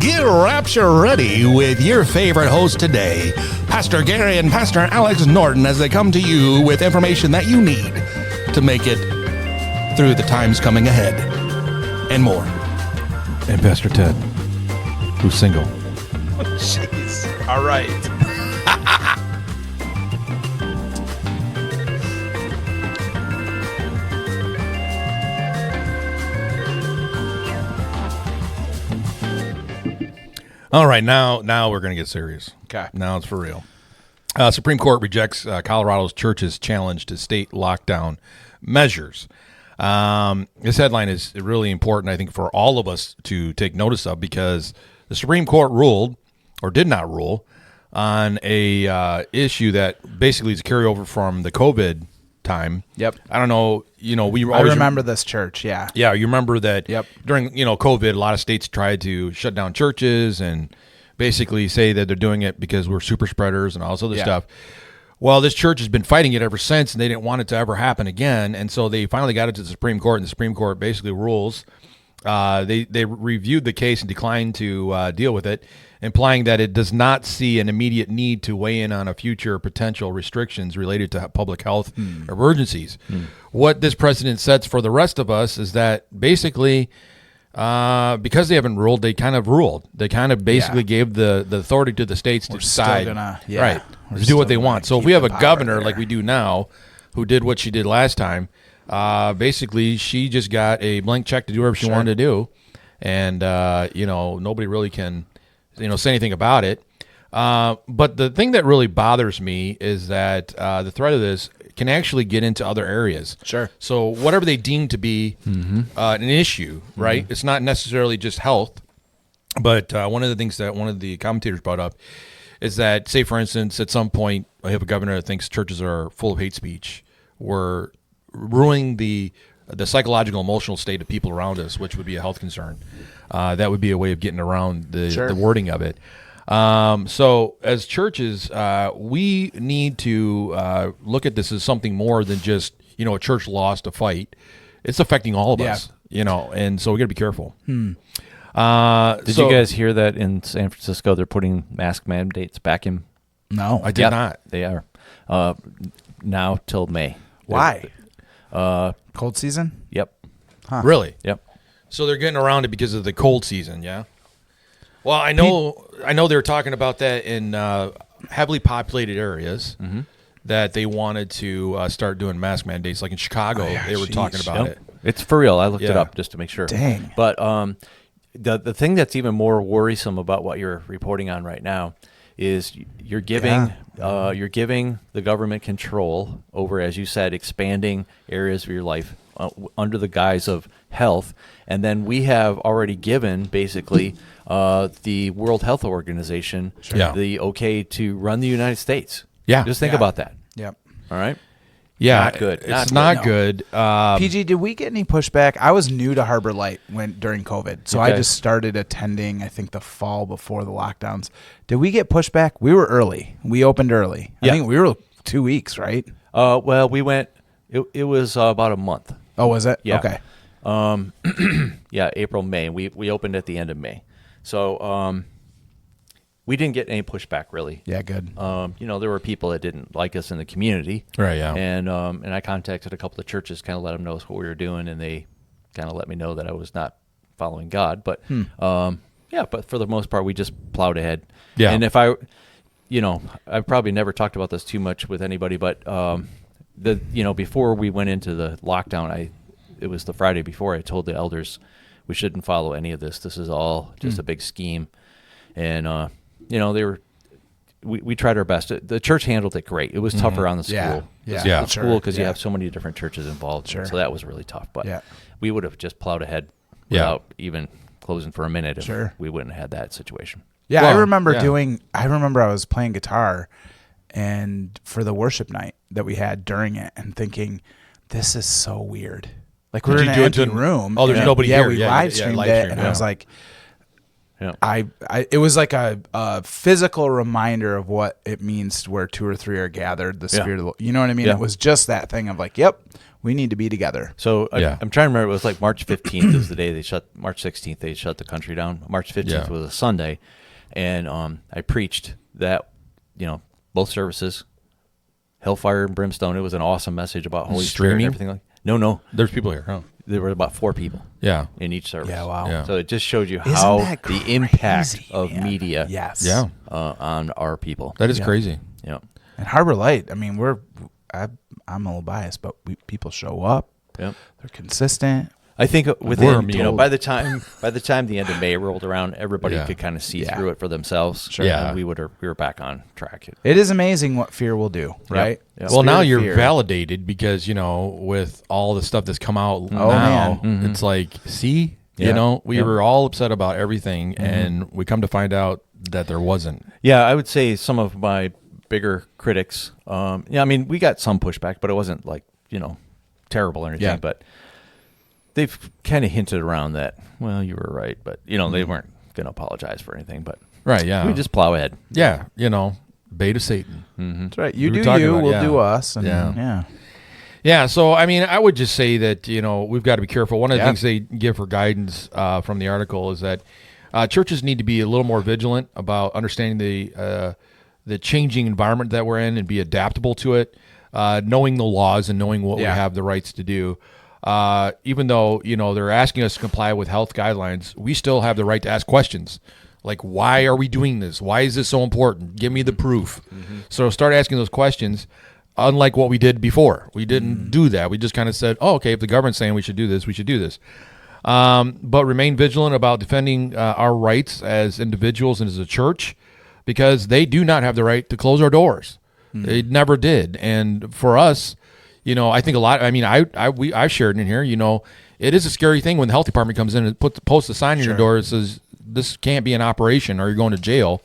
Get Rapture ready with your favorite host today, Pastor Gary and Pastor Alex Norton, as they come to you with information that you need to make it through the times coming ahead and more. And Pastor Ted, who's single. Jeez. All right. All right, now we're going to get serious. Okay. Now it's for real. Supreme Court rejects Colorado's church's challenge to state lockdown measures. This headline is really important, I think, for all of us to take notice of, because the Supreme Court ruled, or did not rule, on a issue that basically is a carryover from the COVID time. Yep. I don't know. You know, we I always remember this church, yeah. Yeah, you remember that. Yep. During COVID, a lot of states tried to shut down churches and basically say that they're doing it because we're super spreaders and all this other stuff. Well, this church has been fighting it ever since, and they didn't want it to ever happen again. And so they finally got it to the Supreme Court, and the Supreme Court basically rules. They reviewed the case and declined to deal with it, implying that it does not see an immediate need to weigh in on a future potential restrictions related to public health emergencies. What this precedent sets for the rest of us is that basically, because they haven't ruled, they kind of ruled. They kind of basically gave the authority to the states to decide, right, to do what they want. So if we have a governor like we do now, who did what she did last time, basically she just got a blank check to do whatever she wanted to do, and nobody really can say anything about it. But the thing that really bothers me is that the threat of this can actually get into other areas. Sure. So whatever they deem to be an issue, right? It's not necessarily just health, but one of the things that one of the commentators brought up is that, say, for instance, at some point, I have a governor that thinks churches are full of hate speech. We're ruining the the psychological, emotional state of people around us, which would be a health concern. That would be a way of getting around the wording of it. So as churches, we need to look at this as something more than just, a church lost a fight. It's affecting all of us, and so we got to be careful. Did you guys hear that in San Francisco they're putting mask mandates back in? No, I did not. They are now till May. Why? Cold season? Yep. Huh. Really? Yep. So they're getting around it because of the cold season, yeah? Well, I know they were talking about that in heavily populated areas that they wanted to start doing mask mandates. Like in Chicago, they were talking about it. It's for real. I looked it up just to make sure. Dang. But the thing that's even more worrisome about what you're reporting on right now is you're giving the government control over, as you said, expanding areas of your life under the guise of health. And then we have already given basically the World Health Organization the okay to run the United States. Yeah. Just think about that. Yep. All right. Yeah, Not good. It's not good. PG, did we get any pushback? I was new to Harbor Light during COVID, so I just started attending, I think, the fall before the lockdowns. Did we get pushback? We were early. We opened early. I think we were 2 weeks, right? Well, we went. It was about a month. Oh, was it? Yeah. Okay. Yeah, April, May. We opened at the end of May, so we didn't get any pushback really. Yeah, good. There were people that didn't like us in the community, Right, yeah. And I contacted a couple of churches, kind of let them know what we were doing, and they kind of let me know that I was not following God. But but for the most part, we just plowed ahead. Yeah. And if I've probably never talked about this too much with anybody, but before we went into the lockdown, it was the Friday before, I told the elders we shouldn't follow any of this. This is all just a big scheme, and we tried our best. The church handled it great. It was tougher on the school. Yeah. The school, because you have so many different churches involved. Sure. So that was really tough. But Yeah. we would have just plowed ahead without even closing for a minute if we wouldn't have had that situation. Yeah, Well, I remember yeah. I was playing guitar and for the worship night that we had during it and thinking, this is so weird. Like we're Did in you an do it empty to- room. Oh, there's and nobody here. We Yeah, live streamed live it, streamed, and yeah. I was like, Yeah. it was like a physical reminder of what it means where two or three are gathered. The spirit of you know what I mean? Yeah. It was just that thing of like, yep, we need to be together. So Yeah. I'm trying to remember. It was like March 15th is the day they shut. March 16th they shut the country down. March 15th was a Sunday, and I preached that. Both services, hellfire and brimstone. It was an awesome message about Holy Spirit Streaming? and everything. No. There's people here, huh? There were about 4 people. Yeah. In each service. Yeah, wow. Yeah. So it just showed you Isn't how that the crazy, impact of man? media Yes. Yeah. on our people. That is crazy. Yeah. And Harbor Light, I mean, I'm a little biased, but people show up. Yep. They're consistent. I think We're within told. by the time the end of May rolled around, everybody Yeah. could kind of see Yeah. through it for themselves. Sure. Yeah. And we were back on track. It is amazing what fear will do, right? Yep. Well, now Spirit of you're fear. validated because, with all the stuff that's come out now, man. it's like, see, Yeah. we were all upset about everything, and we come to find out that there wasn't. Yeah, I would say some of my bigger critics. I mean, we got some pushback, but it wasn't like terrible or anything. Yeah. But they've kind of hinted around that. Well, you were right, but they weren't going to apologize for anything. But Right, yeah. we just plow ahead. Yeah, bait of Satan. That's right. You We were do talking you, about- we'll yeah. do us. And Yeah. Yeah, so, I mean, I would just say that, we've got to be careful. One of the things they give for guidance from the article is that churches need to be a little more vigilant about understanding the changing environment that we're in and be adaptable to it, knowing the laws and knowing what we have the rights to do. Even though, they're asking us to comply with health guidelines, we still have the right to ask questions. Like, why are we doing this? Why is this so important? Give me the proof. So start asking those questions, unlike what we did before. We didn't do that. We just kind of said, oh, okay, if the government's saying we should do this, we should do this. But remain vigilant about defending our rights as individuals and as a church, because they do not have the right to close our doors. They never did. And for us, I think a lot. I mean, I've shared in here. It is a scary thing when the health department comes in and posts a sign on your door that says this can't be an operation or you're going to jail.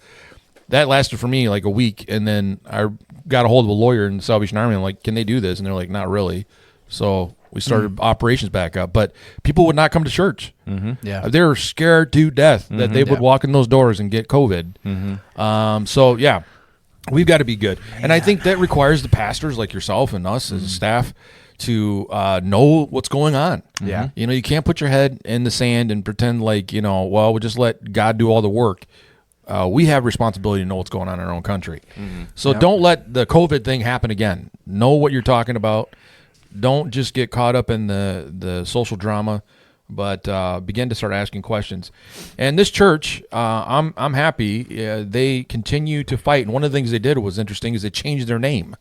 That lasted for me like a week, and then I got a hold of a lawyer in the Salvation Army. I'm like, can they do this? And they're like, not really. So We started operations back up, but people would not come to church. Yeah. They were scared to death that they would walk in those doors and get COVID. So, yeah, we've got to be good. And I think that requires the pastors like yourself and us as a staff to know what's going on. Yeah. You know, you can't put your head in the sand and pretend like, you know, well, we'll just let God do all the work. We have responsibility to know what's going on in our own country. So don't let the COVID thing happen again. Know what you're talking about. Don't just get caught up in the social drama, but begin to start asking questions. And this church, I'm happy. They continue to fight. And one of the things they did was interesting is they changed their name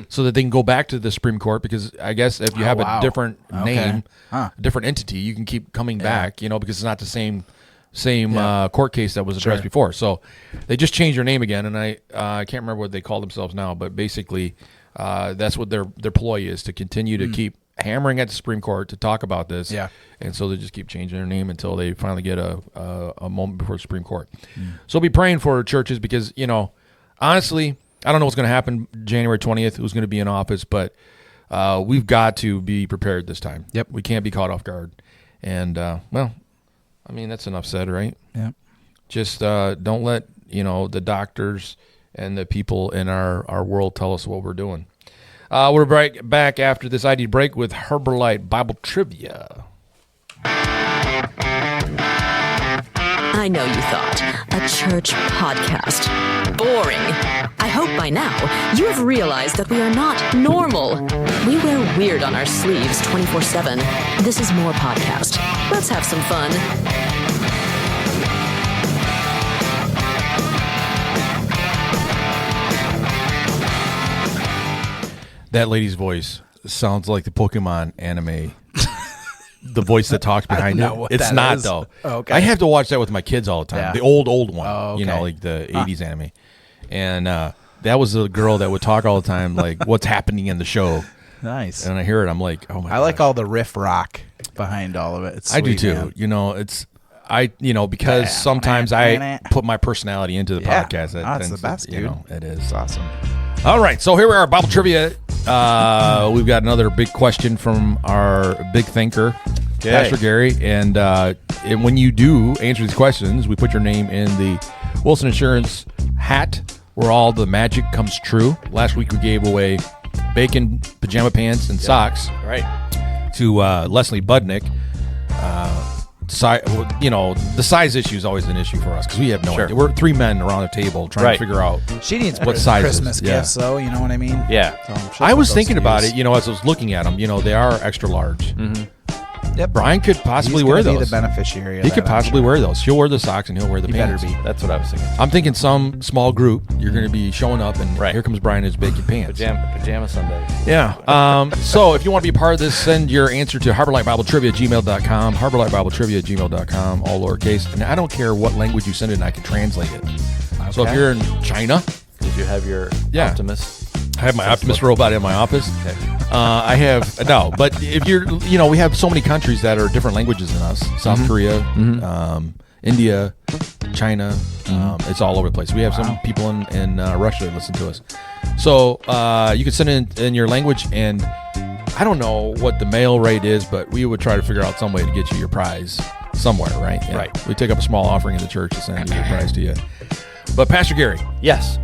so that they can go back to the Supreme Court, because I guess if you have a different name, a different entity, you can keep coming back, you know, because it's not the same court case that was addressed before. So they just changed their name again, and I can't remember what they call themselves now, but basically that's what their ploy is, to continue to keep hammering at the Supreme Court to talk about this. Yeah. And so they just keep changing their name until they finally get a moment before the Supreme Court. So be praying for churches, because, you know, honestly, I don't know what's going to happen January 20th, who's going to be in office, but we've got to be prepared this time. Yep. We can't be caught off guard. And, well, I mean, that's enough said, right? Yeah. Just don't let, you know, the doctors and the people in our world tell us what we're doing. We're back after this ID break with Herbalite Bible Trivia. I know you thought, a church podcast. Boring. I hope by now you have realized that we are not normal. We wear weird on our sleeves 24/7. This is more podcast. Let's have some fun. That lady's voice sounds like the Pokemon anime. The voice that talks behind it. It's not, though. Oh, okay. I have to watch that with my kids all the time. Yeah. The old one. Oh, okay. You know, like the 80s anime. And that was the girl that would talk all the time, like, what's happening in the show. Nice. And I hear it, I'm like, oh my god. I like all the riff rock behind all of it. It's sweet, I do too. Man. You know, because sometimes I put my personality into the podcast. That's the best, dude. You know, it is. It's awesome. All right, so here we are, Bible Trivia. We've got another big question from our big thinker, Pastor Gary. And when you do answer these questions, we put your name in the Wilson Insurance hat where all the magic comes true. Last week we gave away bacon pajama pants and socks to Leslie Budnick. The size issue is always an issue for us because we have no idea. We're three men around a table trying to figure out she needs what size Christmas gifts, though. You know what I mean? Yeah. So I was thinking about it. You know, as I was looking at them, you know, they are extra large. Yep. Brian could possibly wear those. He's the beneficiary of He could possibly wear those. She'll wear the socks and he'll wear the pants. Better be. That's what I was thinking. I'm thinking some small group, you're going to be showing up, and here comes Brian in his bacon pants. Pajama Sunday. Yeah. So if you want to be a part of this, send your answer to harborlightbibletrivia@gmail.com, harborlightbibletrivia@gmail.com, all lowercase. And I don't care what language you send it, and I can translate it. Okay. So if you're in China. Did you have your Optimus? I have my Optimus robot in my office. Okay. I have but if you're, you know, we have so many countries that are different languages than us. South Korea, India, China. It's all over the place. We have some people in Russia that listen to us. So you can send in your language, and I don't know what the mail rate is, but we would try to figure out some way to get you your prize somewhere, right? Yeah. Right. We take up a small offering in the church to send your prize to you. But Pastor Gary. Yes.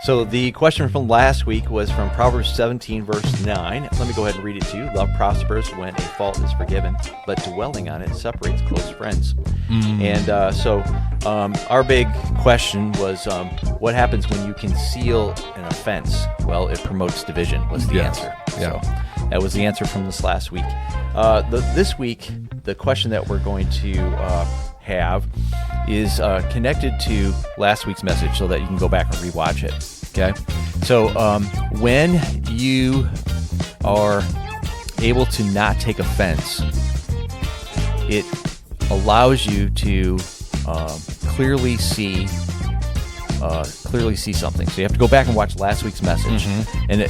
So the question from last week was from Proverbs 17, verse 9. Let me go ahead and read it to you. Love prospers when a fault is forgiven, but dwelling on it separates close friends. And so our big question was, what happens when you conceal an offense? Well, it promotes division was the answer. Yeah. So that was the answer from this last week. This week, the question that we're going to have is connected to last week's message so that you can go back and rewatch it. Okay? So when you are able to not take offense, it allows you to clearly see something. So you have to go back and watch last week's message, and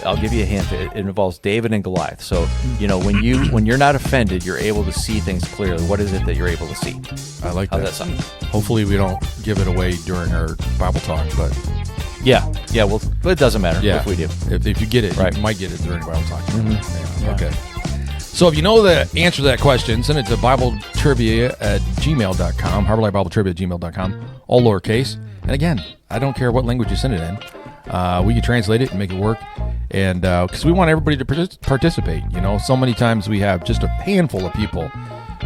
I'll give you a hint. It involves David and Goliath. So you know when you're not offended, you're able to see things clearly. What is it that you're able to see? I like that. How's that sound? Hopefully we don't give it away during our Bible talk, but yeah. Well, it doesn't matter if we do. If you get it, you might get it during Bible talk. Okay. So if you know the answer to that question, send it to BibleTrivia@gmail.com, HarborLightBibleTrivia@gmail.com, all lowercase. And again, I don't care what language you send it in. We can translate it and make it work. And because we want everybody to participate. So many times we have just a handful of people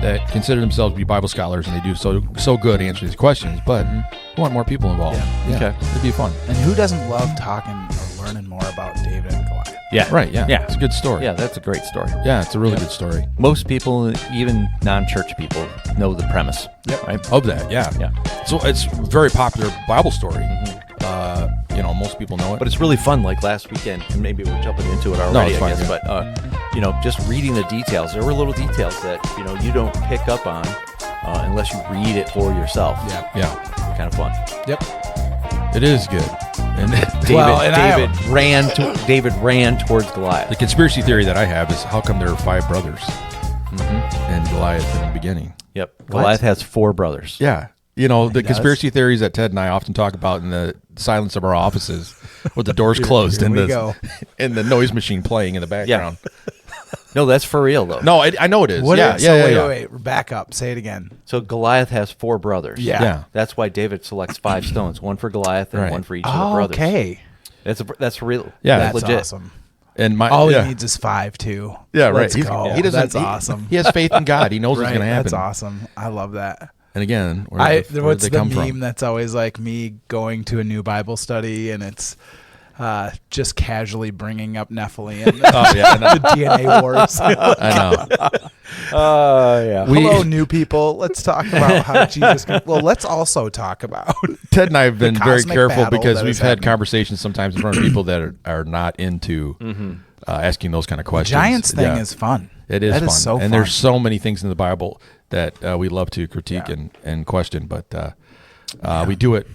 that consider themselves to be Bible scholars, and they do so good answering these questions. But we want more people involved. Yeah. Okay. It'd be fun. And who doesn't love talking or learning more about David and Goliath? Yeah. Right, yeah. Yeah. It's a good story. Yeah, that's a great story. Yeah, it's a really good story. Most people, even non-church people, know the premise. Yep. Right? Of that, yeah. Yeah. So it's a very popular Bible story. Most people know it. But it's really fun, like last weekend, and maybe we're jumping into it already, it's fine, I guess. yeah. But, just reading the details. There were little details that, you don't pick up on unless you read it for yourself. Yeah. Kind of fun. Yep. It is good. And David ran towards Goliath. the conspiracy theory that I have is how come there are 5 brothers and Goliath in the beginning? Yep. Goliath has 4 brothers. Yeah. The conspiracy theories that Ted and I often talk about in the silence of our offices with the doors closed and the noise machine playing in the background. No, that's for real, though. No, I know it is. Wait. Back up. Say it again. So Goliath has 4 brothers. Yeah. That's why David selects 5 stones, one for Goliath and Right. one for each of the brothers. Okay. That's real. Yeah. That's That's legit. awesome. And All he needs is 5 too. Yeah, right. Let's go. He doesn't. That's awesome. He has faith in God. He knows what's Right. going to happen. That's awesome. I love that. And again, where What's did they the come meme from? that's always like me going to a new Bible study and it's just casually bringing up Nephilim, Oh yeah, I know. the DNA wars. I know. Yeah. Hello, new people. Let's talk about how Jesus. Well, let's also talk about Ted and I have been very cosmic careful battle because that we've is had happening. conversations sometimes in front of people that are not into asking those kind of questions. Giants thing Yeah. is fun. It is That fun. is so and fun. there's so many things in the Bible that we love to critique and question, but we do it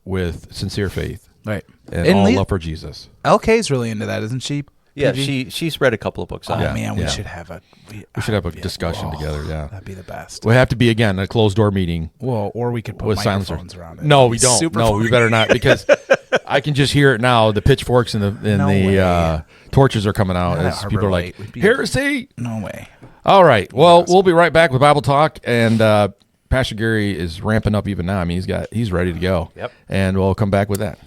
with sincere faith Right. and And all Lee- love for Jesus. LK's really into that, isn't she? Yeah, PG? she's read a couple of books Oh on it. Yeah. man, we yeah. should have a. We should have a discussion together. Yeah, That'd be the best. we have to be again a closed door meeting Well, or we could put with microphones silencers around it. No, we don't. Super No, fun. we better not because I can just hear it now. The pitchforks and No way. the torches are coming out Not as at people are Harbor like, Light. We'd be- heresy. No way. All right. Well, we'll be right back with Bible Talk, and Pastor Gary is ramping up even now. I mean, he's ready to go. Yep. And we'll come back with that.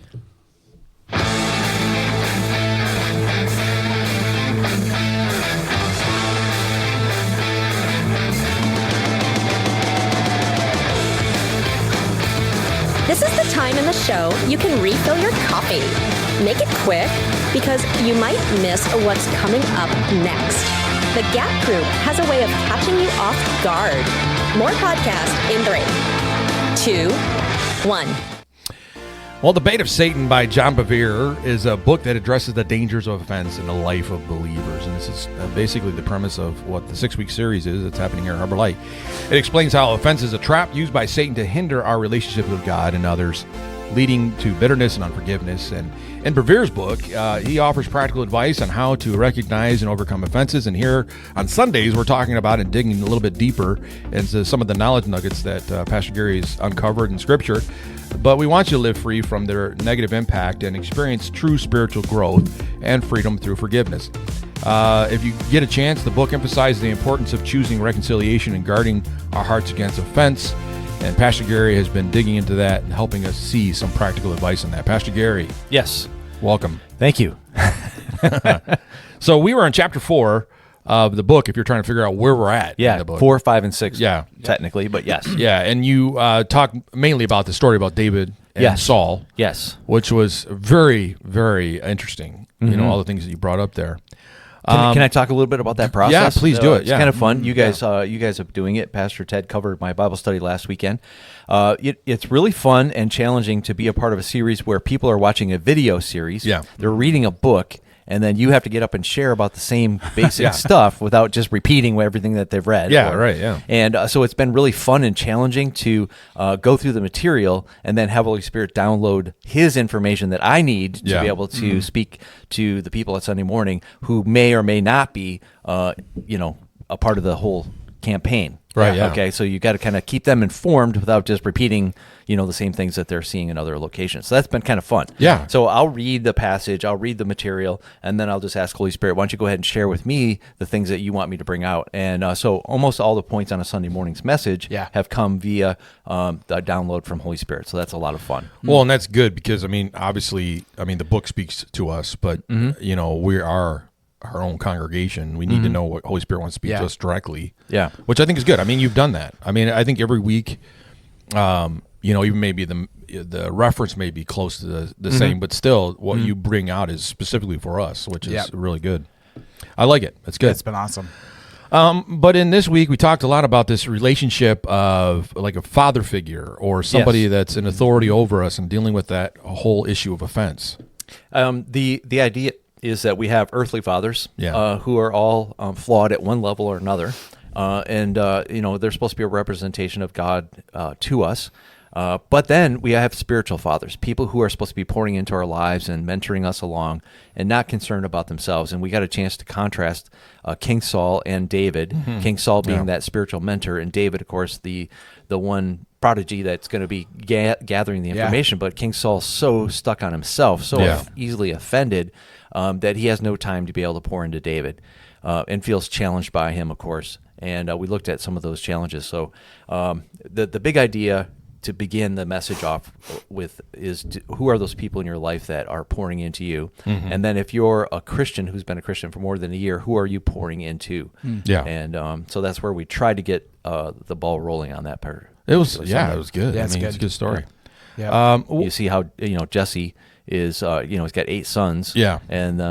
This is the time in the show you can refill your coffee. Make it quick because you might miss what's coming up next. The Gap Group has a way of catching you off guard. More podcast in 3, 2, 1. Well, The Bait of Satan by John Bevere is a book that addresses the dangers of offense in the life of believers. And this is basically the premise of what the 6-week series is that's happening here at Harbor Light. It explains how offense is a trap used by Satan to hinder our relationship with God and others, leading to bitterness and unforgiveness. And in Bevere's book, he offers practical advice on how to recognize and overcome offenses. And here on Sundays, we're talking about and digging a little bit deeper into some of the knowledge nuggets that Pastor Gary's uncovered in Scripture. But we want you to live free from their negative impact and experience true spiritual growth and freedom through forgiveness. If you get a chance, the book emphasizes the importance of choosing reconciliation and guarding our hearts against offense. And Pastor Gary has been digging into that and helping us see some practical advice on that. Pastor Gary, Yes. welcome. Thank you. So we were in chapter 4 of the book, if you're trying to figure out where we're at in Yeah, the book. 4, 5, and 6. Yeah. Technically, but yes. Yeah, and you talk mainly about the story about David and Yes. Saul, Yes. which was very, very interesting. You know, all the things that you brought up there. Can I talk a little bit about that process? Yeah, please do it. It's Yeah. kind of fun. You guys are doing it. Pastor Ted covered my Bible study last weekend. It's really fun and challenging to be a part of a series where people are watching a video series. Yeah. They're reading a book, and then you have to get up and share about the same basic stuff without just repeating everything that they've read. Yeah, right, yeah. And so it's been really fun and challenging to go through the material and then have Holy Spirit download His information that I need to Yeah. be able to speak to the people at Sunday morning who may or may not be, a part of the whole campaign. Right, yeah. Okay, so you got to kind of keep them informed without just repeating, the same things that they're seeing in other locations. So that's been kind of fun. Yeah. So I'll read the passage, I'll read the material, and then I'll just ask Holy Spirit, why don't you go ahead and share with me the things that you want me to bring out? And so almost all the points on a Sunday morning's message have come via the download from Holy Spirit. So that's a lot of fun. Well, and that's good because, obviously, the book speaks to us, but, we are our own congregation. We need to know what Holy Spirit wants to speak to us directly. Yeah. Which I think is good. You've done that. I think every week, even maybe the reference may be close to the same, but still what you bring out is specifically for us, which is really good. I like it. It's good. It's been awesome. But in this week, we talked a lot about this relationship of like a father figure or somebody that's in authority over us and dealing with that whole issue of offense. The idea is that we have earthly fathers who are all flawed at one level or another. And they're supposed to be a representation of God to us. But then we have spiritual fathers, people who are supposed to be pouring into our lives and mentoring us along and not concerned about themselves. And we got a chance to contrast King Saul and David, King Saul being that spiritual mentor, and David, of course, the one prodigy that's going to be gathering the information. But King Saul's so stuck on himself, so easily offended that he has no time to be able to pour into David and feels challenged by him, of course. And we looked at some of those challenges. So the big idea to begin the message off with is who are those people in your life that are pouring into you? And then if you're a Christian who's been a Christian for more than a year, who are you pouring into? Yeah. And so that's where we tried to get the ball rolling on that part. It was good. Yeah, It's good. a good story. Yeah. You see how Jesse is he's got 8 sons. Yeah. And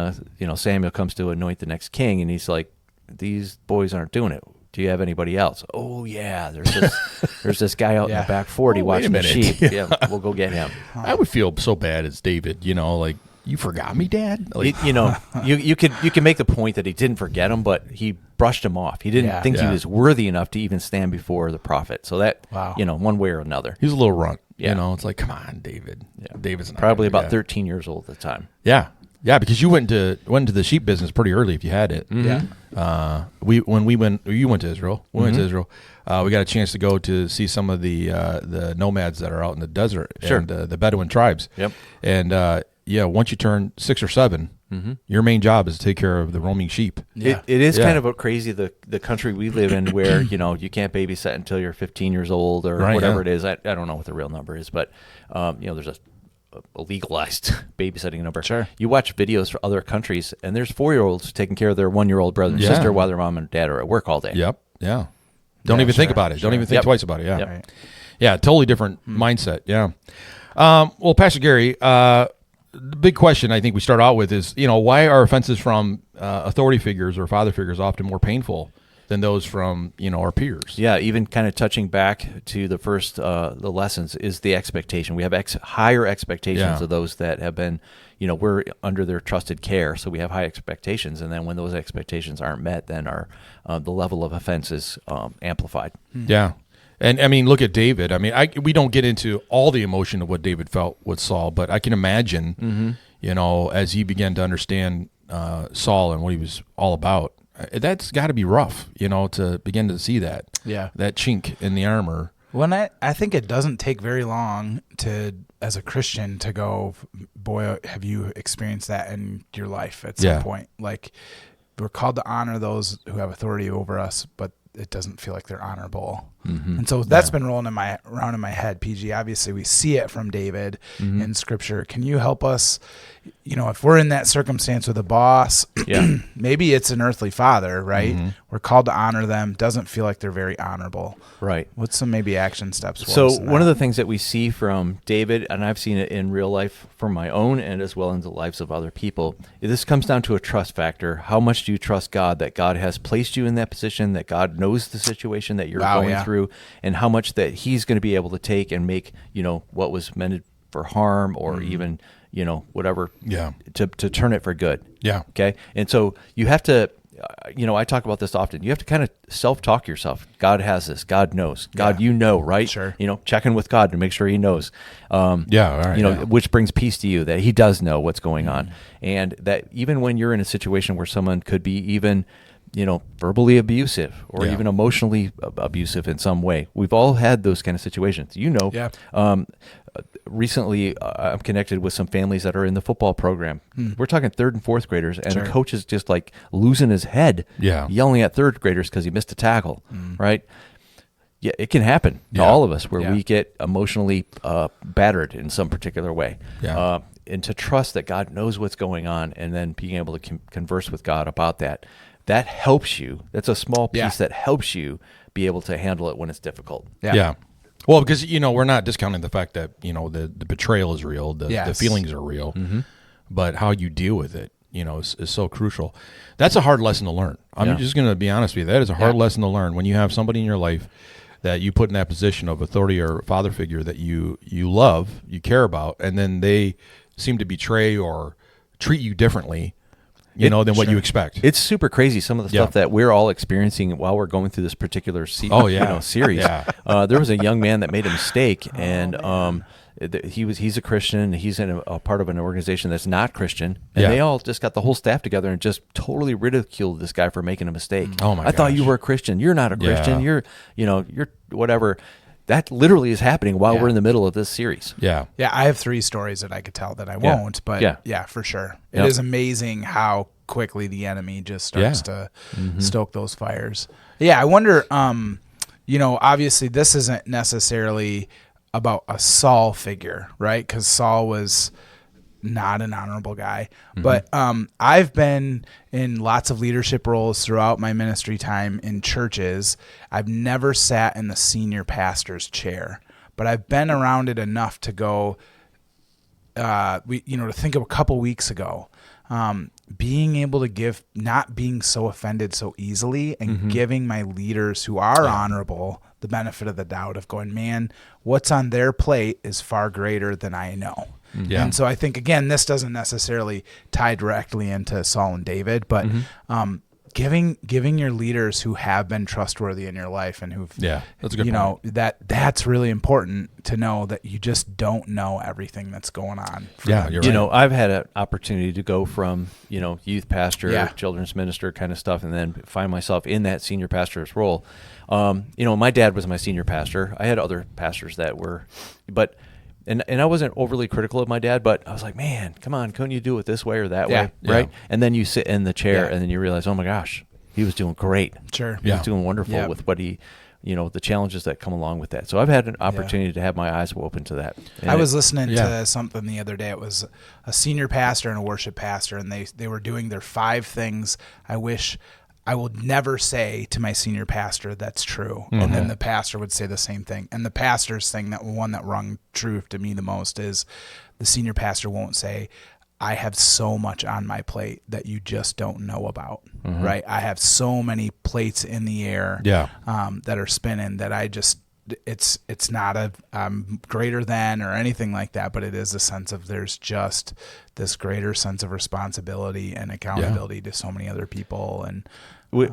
Samuel comes to anoint the next king, and he's like, these boys aren't doing it. Do you have anybody else? Oh yeah, there's this guy out in the back 40 watching the sheep. Yeah, we'll go get him. I would feel so bad as David, like, you forgot me, Dad? Like, you can make the point that he didn't forget him, but he brushed him off. He didn't think he was worthy enough to even stand before the prophet. So that, one way or another. He's a little runt. Yeah. It's like, come on, David. Yeah. David's not probably gonna do about that. 13 years old at the time. Yeah. Yeah, because you went into the sheep business pretty early if you had it. Yeah. You went to Israel. We went to Israel. We got a chance to go to see some of the nomads that are out in the desert and the Bedouin tribes. Yep. And once you turn 6 or 7, your main job is to take care of the roaming sheep. Yeah. It is kind of a crazy the country we live in where you can't babysit until you're 15 years old or whatever it is. I don't know what the real number is, but there's a legalized babysitting number. Sure. You watch videos for other countries, and there's 4-year-olds taking care of their 1-year-old brother and sister while their mom and dad are at work all day. Yep. Yeah. Don't even think about it. Don't even think twice about it. Yeah. Yep. Right. Yeah. Totally different mindset. Yeah. Well, Pastor Gary, the big question I think we start out with is, why are offenses from authority figures or father figures often more painful than those from our peers? Yeah, even kind of touching back to the first the lessons is the expectation. We have higher expectations of those that have been, we're under their trusted care, so we have high expectations. And then when those expectations aren't met, then the level of offense is amplified. Yeah. And look at David. We don't get into all the emotion of what David felt with Saul, but I can imagine, as he began to understand Saul and what he was all about, that's got to be rough, to begin to see that. Yeah. That chink in the armor. When I think it doesn't take very long as a Christian to go, boy, have you experienced that in your life at some point? Like, we're called to honor those who have authority over us, but it doesn't feel like they're honorable. And so that's been rolling around in my head, PG. Obviously, we see it from David in Scripture. Can you help us, if we're in that circumstance with a boss, maybe it's an earthly father, right? We're called to honor them. Doesn't feel like they're very honorable. Right. What's some maybe action steps for us? So in one that? of the things that we see from David, and I've seen it in real life from my own and as well in the lives of other people, this comes down to a trust factor. How much do you trust God, that God has placed you in that position, that God knows the situation that you're going through, and how much that he's going to be able to take and make, what was meant for harm or even, whatever, to turn it for good. Yeah. Okay. And so you have to, I talk about this often. You have to kind of self-talk yourself. God has this. God knows. God, right? Sure. Check in with God to make sure he knows. All right. Which brings peace to you, that he does know what's going on. And that even when you're in a situation where someone could be even verbally abusive or Yeah. even emotionally abusive in some way. We've all had those kind of situations. Recently, I'm connected with some families that are in the football program. We're talking 3rd and 4th graders, and the coach is just like losing his head, yelling at 3rd graders because he missed a tackle, right? Yeah, it can happen to all of us where we get emotionally battered in some particular way. Yeah. And to trust that God knows what's going on and then being able to converse with God about that helps you. That's a small piece that helps you be able to handle it when it's difficult. Yeah. Well, because, we're not discounting the fact that, the betrayal is real, the feelings are real, but how you deal with it, is so crucial. That's a hard lesson to learn. I'm just going to be honest with you. That is a hard lesson to learn when you have somebody in your life that you put in that position of authority or father figure that you love, you care about, and then they seem to betray or treat you differently, than what you expect. It's super crazy, some of the stuff that we're all experiencing while we're going through this particular series. There was a young man that made a mistake, and he's a Christian. He's in a part of an organization that's not Christian, and they all just got the whole staff together and just totally ridiculed this guy for making a mistake. Oh my I thought you were a Christian. You're not a Christian. You're whatever. That literally is happening while we're in the middle of this series. Yeah, I have 3 stories that I could tell that I won't, but yeah, for sure. It is amazing how quickly the enemy just starts to stoke those fires. Yeah, I wonder, obviously this isn't necessarily about a Saul figure, right? Because Saul was not an honorable guy. But I've been in lots of leadership roles throughout my ministry time in churches. I've never sat in the senior pastor's chair, but I've been around it enough to go, to think of a couple weeks ago, being able to give, not being so offended so easily, and giving my leaders who are honorable the benefit of the doubt of going, man, what's on their plate is far greater than I know. Yeah. And so I think, again, this doesn't necessarily tie directly into Saul and David, but giving your leaders who have been trustworthy in your life and who've, that's a good point. that's really important to know that you just don't know everything that's going on. Yeah, you're right. I've had an opportunity to go from, youth pastor, children's minister kind of stuff, and then find myself in that senior pastor's role. My dad was my senior pastor. I had other pastors that were, but and I wasn't overly critical of my dad, but I was like, man, come on, couldn't you do it this way or that way, right? And then you sit in the chair and then you realize, oh my gosh, he was doing great. Sure. He was doing wonderful with what he, the challenges that come along with that. So I've had an opportunity to have my eyes open to that. And I was listening to something the other day. It was a senior pastor and a worship pastor, and they were doing their 5 things I wish I would never say to my senior pastor that's true. And then the pastor would say the same thing. And the pastor's thing, that one that rung true to me the most, is the senior pastor won't say, I have so much on my plate that you just don't know about, right? I have so many plates in the air that are spinning that I just, it's not a greater than or anything like that, but it is a sense of there's just this greater sense of responsibility and accountability to so many other people. And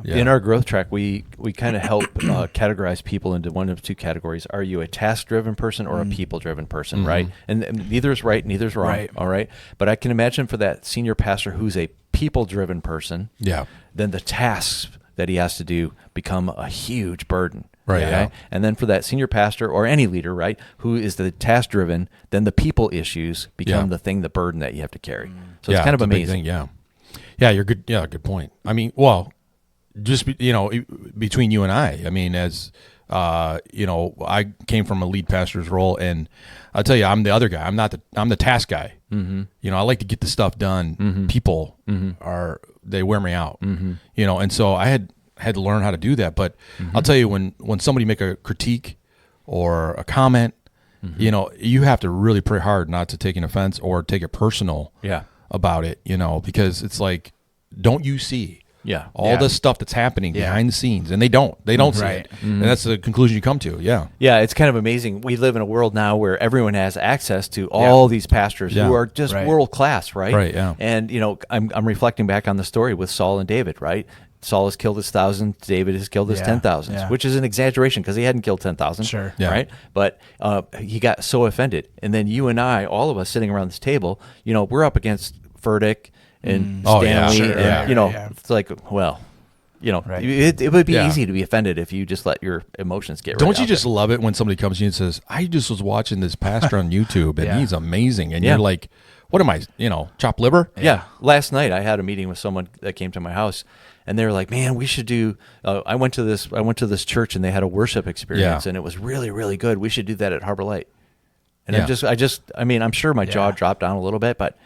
in our growth track, we kind of help categorize people into one of 2 categories. Are you a task-driven person or a people-driven person, right? And neither is right, neither is wrong, all right? But I can imagine for that senior pastor who's a people-driven person, then the tasks that he has to do become a huge burden. Right. Okay? Yeah. And then for that senior pastor or any leader, right, who is the task driven, then the people issues become the thing, the burden that you have to carry. So it's kind of amazing. Yeah, you're good. Yeah, good point. I mean, well, just between you and I mean, as I came from a lead pastor's role, and I'll tell you, I'm the other guy. I'm the task guy. I like to get the stuff done. People they wear me out. And so I had to learn how to do that. But I'll tell you, when somebody make a critique or a comment, you have to really pray hard not to take an offense or take it personal about it, because it's like, don't you see all this stuff that's happening behind the scenes? And they don't see it. And that's the conclusion you come to. It's kind of amazing. We live in a world now where everyone has access to all these pastors who are just world class, right? And I'm reflecting back on the story with Saul and David, right? Saul has killed his 1,000, David has killed his 10,000, which is an exaggeration because he hadn't killed 10,000, right? But he got so offended. And then you and I, all of us sitting around this table, we're up against Furtick and Stanley. It's like, well, Right. it would be Yeah. easy to be offended if you just let your emotions get. Don't you just love it when somebody comes to you and says, "I just was watching this pastor on YouTube and he's amazing," and you're like, "What am I? Chopped liver?" Yeah. Last night I had a meeting with someone that came to my house, and they were like, "Man, we should do." I went to this church and they had a worship experience, and it was really, really good. We should do that at Harbor Light. And I'm sure my jaw dropped down a little bit, but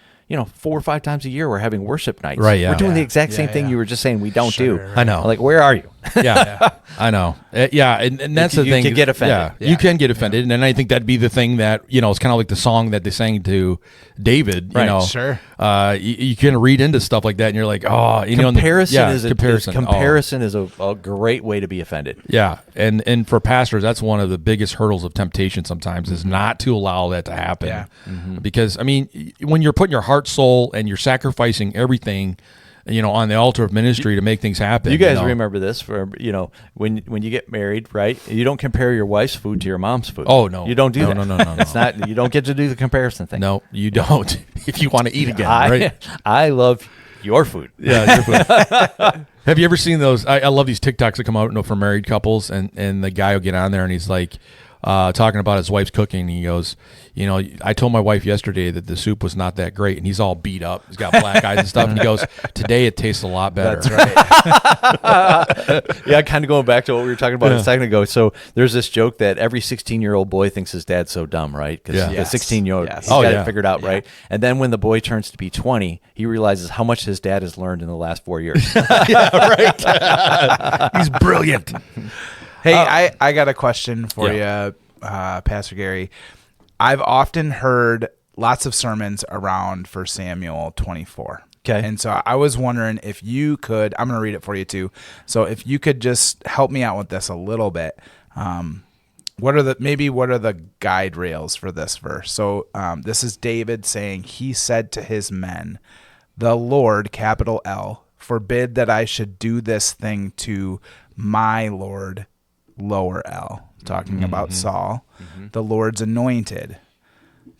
4 or 5 times a year we're having worship nights. Right, yeah. We're doing the exact same thing you were just saying we don't do. Right. I know. Like, where are you? Yeah, I know. And that's the You thing. can get offended. Yeah, you can get offended, and I think that'd be the thing that it's kind of like the song that they sang to David. Sure. You can read into stuff like that, and you're like, oh, comparison is a great way to be offended. Yeah, and for pastors, that's one of the biggest hurdles of temptation. Sometimes is not to allow that to happen. Yeah. Because when you're putting your heart, soul, and you're sacrificing everything, on the altar of ministry to make things happen. You guys remember this for when you get married, right? You don't compare your wife's food to your mom's food. Oh no, you don't do that. No. It's not. You don't get to do the comparison thing. No, you don't. If you want to eat again, right? I love your food. Yeah, your food. Have you ever seen those? I love these TikToks that come out for married couples, and the guy will get on there and he's like talking about his wife's cooking. And he goes, I told my wife yesterday that the soup was not that great, and he's all beat up. He's got black eyes and stuff. And he goes, today it tastes a lot better. That's right. Yeah, kind of going back to what we were talking about a second ago. So there's this joke that every 16-year-old boy thinks his dad's so dumb, right? Because the 16-year-old, he's got it figured out, right? And then when the boy turns to be 20, he realizes how much his dad has learned in the last 4 years. Yeah, right. He's brilliant. Hey, I got a question for you, Pastor Gary. I've often heard lots of sermons around 1 Samuel 24. Okay. And so I was wondering if you could, I'm going to read it for you too. So if you could just help me out with this a little bit. What are the guide rails for this verse? So this is David saying, he said to his men, the Lord, capital L, forbid that I should do this thing to my Lord, lower L, talking about Saul, the Lord's anointed,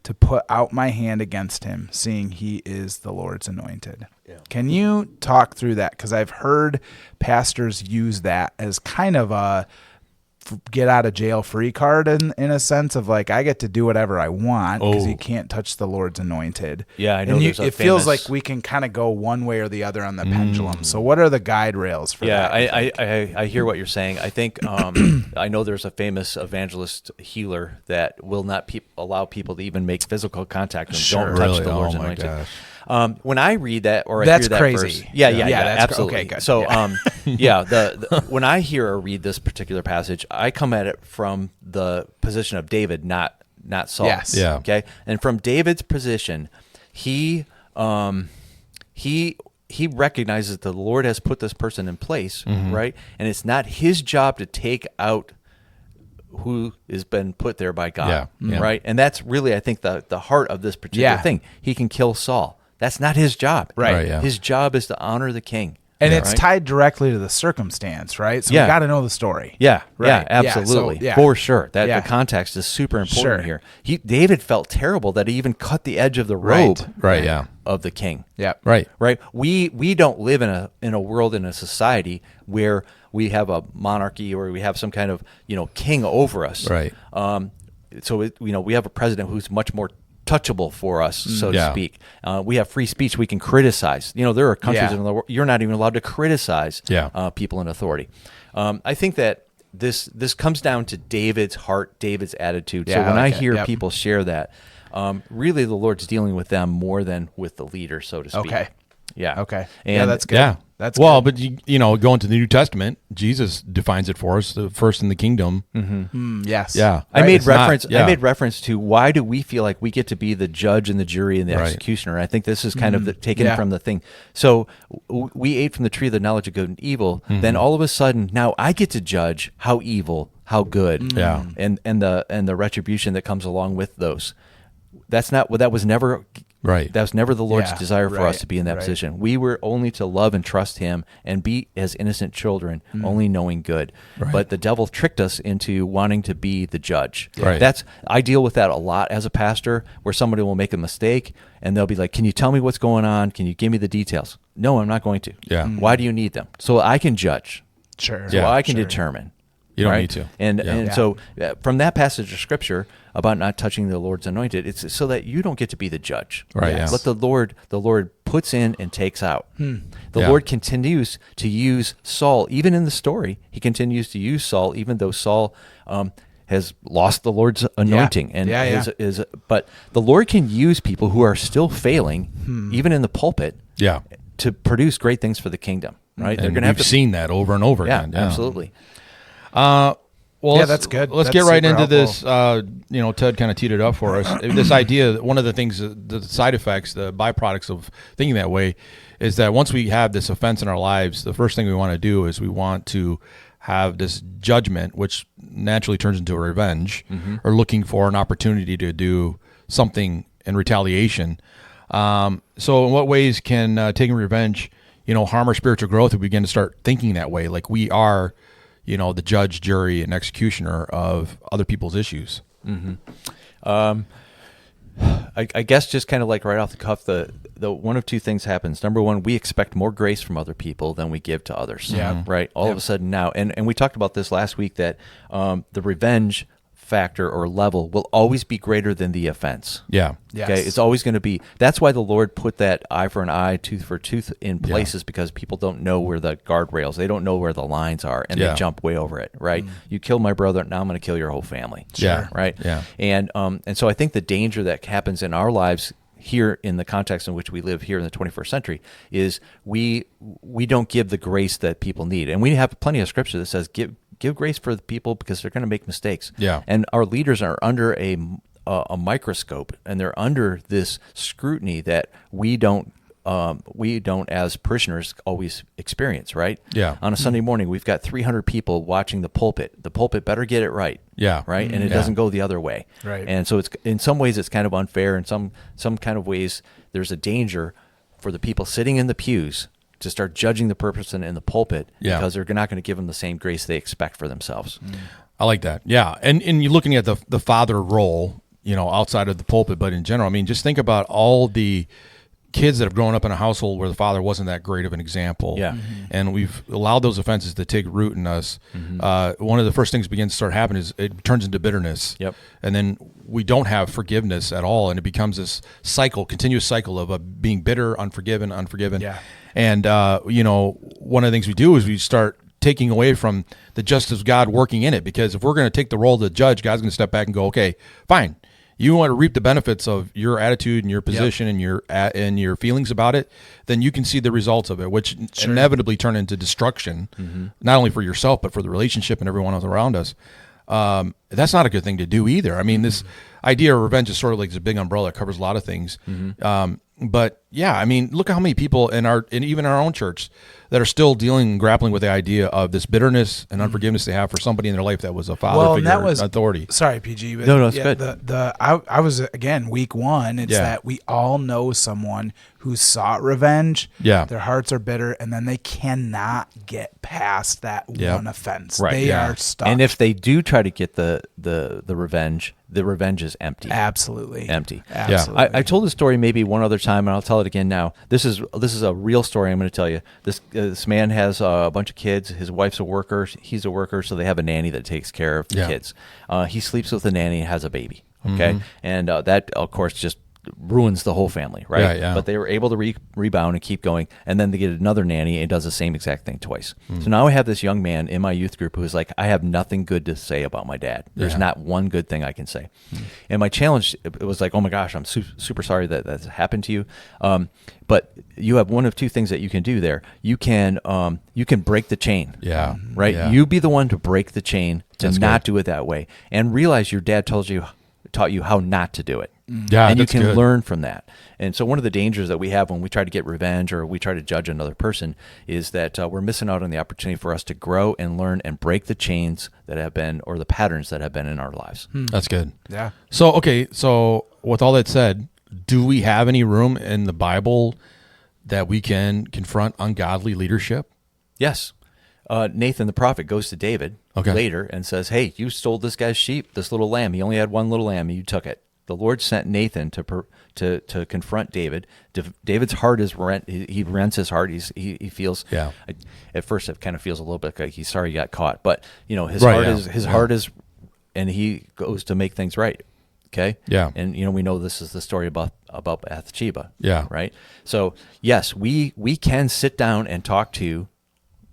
to put out my hand against him, seeing he is the Lord's anointed. Yeah. Can you talk through that? Because I've heard pastors use that as kind of a get out of jail free card in a sense of like, I get to do whatever I want because you can't touch the Lord's anointed. Yeah, I know. It feels like we can kind of go one way or the other on the pendulum. So what are the guide rails for that? I hear what you're saying. I think I know there's a famous evangelist healer that will not allow people to even make physical contact and don't touch the Lord's anointed. Gosh. When I read that or I hear that crazy. verse, that's absolutely. Okay, good. So, when I hear or read this particular passage, I come at it from the position of David, not Saul. Yes. Yeah. Okay. And from David's position, he recognizes that the Lord has put this person in place, right? And it's not his job to take out who has been put there by God, right? And that's really, I think, the heart of this particular thing. He can kill Saul. That's not his job. Right. His job is to honor the king. And it's tied directly to the circumstance, right? So we got to know the story. Yeah, right. Yeah, absolutely. For sure. The context is super important here. David felt terrible that he even cut the edge of the robe of the king. Yeah. Right. Right. We don't live in a world, in a society where we have a monarchy or we have some kind of, king over us. Right. So we have a president who's much more touchable for us, so to speak. We have free speech. We can criticize. There are countries in the world you're not even allowed to criticize people in authority. I think that this comes down to David's heart, David's attitude. So when I hear people share that, really the Lord's dealing with them more than with the leader, so to speak. Okay. Yeah. Okay. And that's good. Yeah. That's good. But going to the New Testament, Jesus defines it for us: the first in the kingdom. Yes. Yeah. I made reference to why do we feel like we get to be the judge and the jury and the executioner? I think this is kind of taken from the thing. So we ate from the tree of the knowledge of good and evil. Then all of a sudden, now I get to judge how evil, how good, and the retribution that comes along with those. That was never Right. That was never the Lord's Yeah, desire for us right, to be in that right. position. We were only to love and trust him and be as innocent children, only knowing good. Right. But the devil tricked us into wanting to be the judge. Right. I deal with that a lot as a pastor, where somebody will make a mistake and they'll be like, can you tell me what's going on? Can you give me the details? No, I'm not going to. Yeah. Why do you need them? So I can judge. Sure. So I can determine. You don't right? need to. And so from that passage of scripture about not touching the Lord's anointed, it's so that you don't get to be the judge. Right, yeah. What the Lord puts in and takes out. The Yeah. Lord continues to use Saul, even in the story. He continues to use Saul, even though Saul has lost the Lord's anointing. And but the Lord can use people who are still failing, even in the pulpit, Yeah. to produce great things for the kingdom. Right? And we've seen that over and over again. Yeah. Absolutely. Well, that's good. Let's That's get right super into helpful. this. Ted kind of teed it up for us. This idea, one of the things, the side effects, the byproducts of thinking that way is that once we have this offense in our lives, the first thing we want to do is we want to have this judgment, which naturally turns into a revenge, or looking for an opportunity to do something in retaliation. So in what ways can taking revenge, harm our spiritual growth if we begin to start thinking that way, like we are the judge, jury, and executioner of other people's issues? I guess just kind of like right off the cuff, the one of two things happens. Number one, we expect more grace from other people than we give to others. Yeah. Right. All of a sudden now, and we talked about this last week, that the revenge factor or level will always be greater than the offense. Yeah. Yes. Okay, it's always going to be. That's why the Lord put that eye for an eye, tooth for tooth in places, because people don't know where the guardrails, they don't know where the lines are, and they jump way over it. Right? You killed my brother, now I'm going to kill your whole family. Yeah. Right. Yeah. And so I think the danger that happens in our lives here in the context in which we live here in the 21st century is we don't give the grace that people need, and we have plenty of scripture that says give grace for the people because they're going to make mistakes. Yeah. And our leaders are under a microscope, and they're under this scrutiny that we don't as parishioners always experience, right? Yeah. On a Sunday morning, we've got 300 people watching the pulpit. The pulpit better get it right. Yeah. Right. And it doesn't go the other way. Right. And so it's, in some ways, it's kind of unfair. In some kind of ways, there's a danger for the people sitting in the pews to start judging the person in the pulpit, because they're not going to give them the same grace they expect for themselves. I like that. Yeah. And you're looking at the father role, outside of the pulpit, but in general, I mean, just think about all the kids that have grown up in a household where the father wasn't that great of an example. Yeah. And we've allowed those offenses to take root in us. One of the first things begins to start happening is it turns into bitterness. Yep. And then we don't have forgiveness at all. And it becomes this continuous cycle of being bitter, unforgiven. Yeah. And, one of the things we do is we start taking away from the justice of God working in it, because if we're going to take the role of the judge, God's going to step back and go, okay, fine. You want to reap the benefits of your attitude and your position and your feelings about it, then you can see the results of it, which inevitably turn into destruction, not only for yourself, but for the relationship and everyone else around us. That's not a good thing to do either. I mean, this idea of revenge is sort of like this big umbrella that covers a lot of things. But yeah, I mean, look at how many people in even our own church that are still dealing and grappling with the idea of this bitterness and unforgiveness they have for somebody in their life that was a father figure, authority. Sorry, PG. But No, it's good. I was, again, week one. It's that we all know someone who sought revenge. Yeah. Their hearts are bitter, and then they cannot get past that one offense. Right. They are stuck. And if they do try to get the revenge is empty. Absolutely. Empty. Absolutely. I told this story maybe one other time, and I'll tell it again now. This is a real story I'm going to tell you. This man has a bunch of kids. His wife's a worker. He's a worker, so they have a nanny that takes care of the kids. He sleeps with the nanny and has a baby. Okay, and that, of course, just ruins the whole family, right? Yeah. But they were able to rebound and keep going, and then they get another nanny and does the same exact thing twice. So now I have this young man in my youth group who's like, I have nothing good to say about my dad. There's not one good thing I can say. And my challenge, it was like, oh my gosh, I'm super sorry that that's happened to you. But you have one of two things that you can do there. You can break the chain. Yeah. Right? Yeah. You be the one to break the chain, to That's not good. do it that way, and realize your dad taught you how not to do it. Yeah, and you that's can good. learn from that. And so one of the dangers that we have when we try to get revenge or we try to judge another person is that we're missing out on the opportunity for us to grow and learn and break the chains that have been, or the patterns that have been in our lives. That's good. Yeah. So with all that said, do we have any room in the Bible that we can confront ungodly leadership? Yes. Nathan the prophet goes to David Okay. later and says, hey, you stole this guy's sheep, this little lamb. He only had one little lamb, and you took it. The Lord sent Nathan to confront David. David's heart is rent. He rents his heart. He feels. Yeah. At first, it kind of feels a little bit like he's sorry he got caught, but his Right, heart is, and he goes to make things right. Okay. Yeah. And we know this is the story about Bathsheba. Yeah. Right. So yes, we can sit down and talk to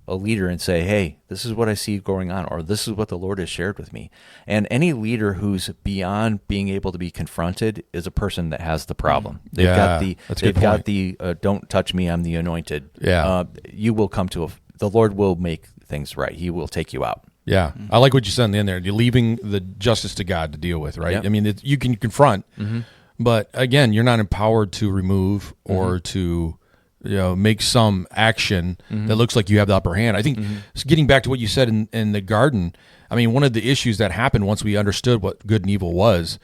a leader and say, hey, this is what I see going on, or this is what the Lord has shared with me. And any leader who's beyond being able to be confronted is a person that has the problem. They've got the don't touch me, I'm the anointed. Yeah. You will come to the Lord will make things right. He will take you out. Yeah. I like what you said in the end there. You're leaving the justice to God to deal with, right? Yep. I mean, you can confront, but again, you're not empowered to remove or to make some action that looks like you have the upper hand. I think getting back to what you said in the garden, I mean, one of the issues that happened once we understood what good and evil was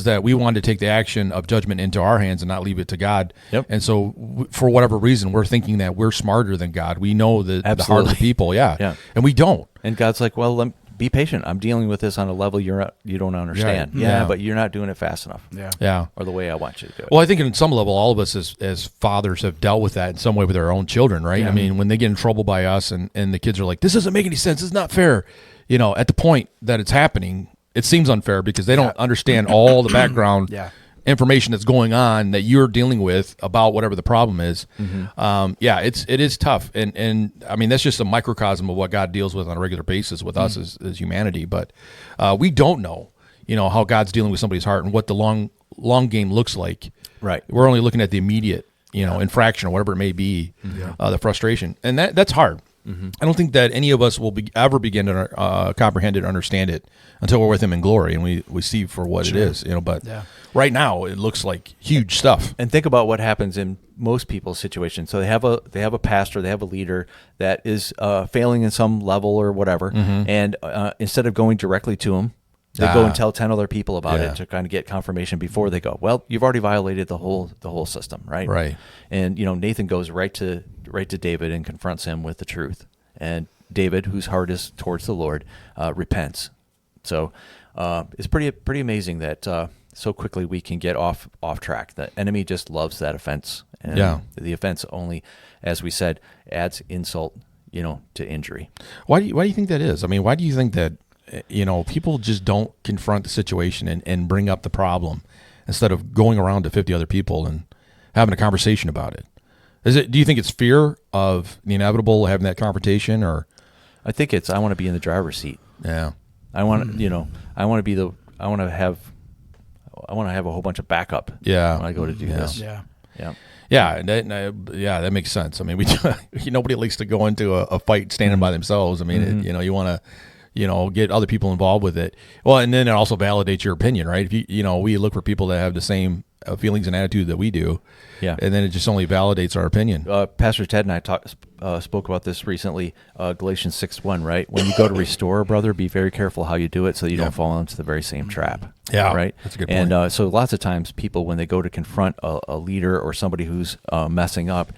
that we wanted to take the action of judgment into our hands and not leave it to God. Yep. And so for whatever reason, we're thinking that we're smarter than God. We know the heart of the people. Yeah. And we don't. And God's like, well, be patient. I'm dealing with this on a level you don't understand. Yeah. But you're not doing it fast enough. Yeah. Or the way I want you to do it. Well, I think in some level, all of us as fathers have dealt with that in some way with our own children, right? I mean, when they get in trouble by us and the kids are like, this doesn't make any sense. It's not fair. At the point that it's happening, it seems unfair because they don't understand all the background information that's going on that you're dealing with about whatever the problem is. It is tough. And I mean, that's just a microcosm of what God deals with on a regular basis with us as humanity. But we don't know, how God's dealing with somebody's heart and what the long game looks like. Right. We're only looking at the immediate, infraction or whatever it may be, the frustration. And that's hard. I don't think that any of us will ever begin to comprehend it or understand it until we're with him in glory and we see for what it is, but right now it looks like huge stuff. And think about what happens in most people's situations. So they have a pastor, they have a leader that is failing in some level or whatever, and instead of going directly to him, they go and tell 10 other people about it to kind of get confirmation before they go. Well, you've already violated the whole system, right? Right. And Nathan goes right to David and confronts him with the truth. And David, whose heart is towards the Lord, repents. So it's pretty amazing that so quickly we can get off track. The enemy just loves that offense. And the offense only, as we said, adds insult, to injury. Why do you think that is? I mean, why do you think that people just don't confront the situation and bring up the problem instead of going around to 50 other people and having a conversation about it? Do you think it's fear of the inevitable, having that confrontation, or? I think I want to be in the driver's seat. Yeah. I want to have a whole bunch of backup. Yeah. When I go to do this. Yeah. Yeah. Yeah, that makes sense. I mean, nobody likes to go into a fight standing by themselves. I mean, you want to, get other people involved with it. Well, and then it also validates your opinion, right? If we look for people that have the same feelings and attitude that we do, and then it just only validates our opinion. Pastor Ted and I spoke about this recently. Galatians 6:1, right? When you go to restore a brother, be very careful how you do it, so you don't fall into the very same trap. Yeah, right. That's a good point. And so lots of times, people when they go to confront a leader or somebody who's messing up,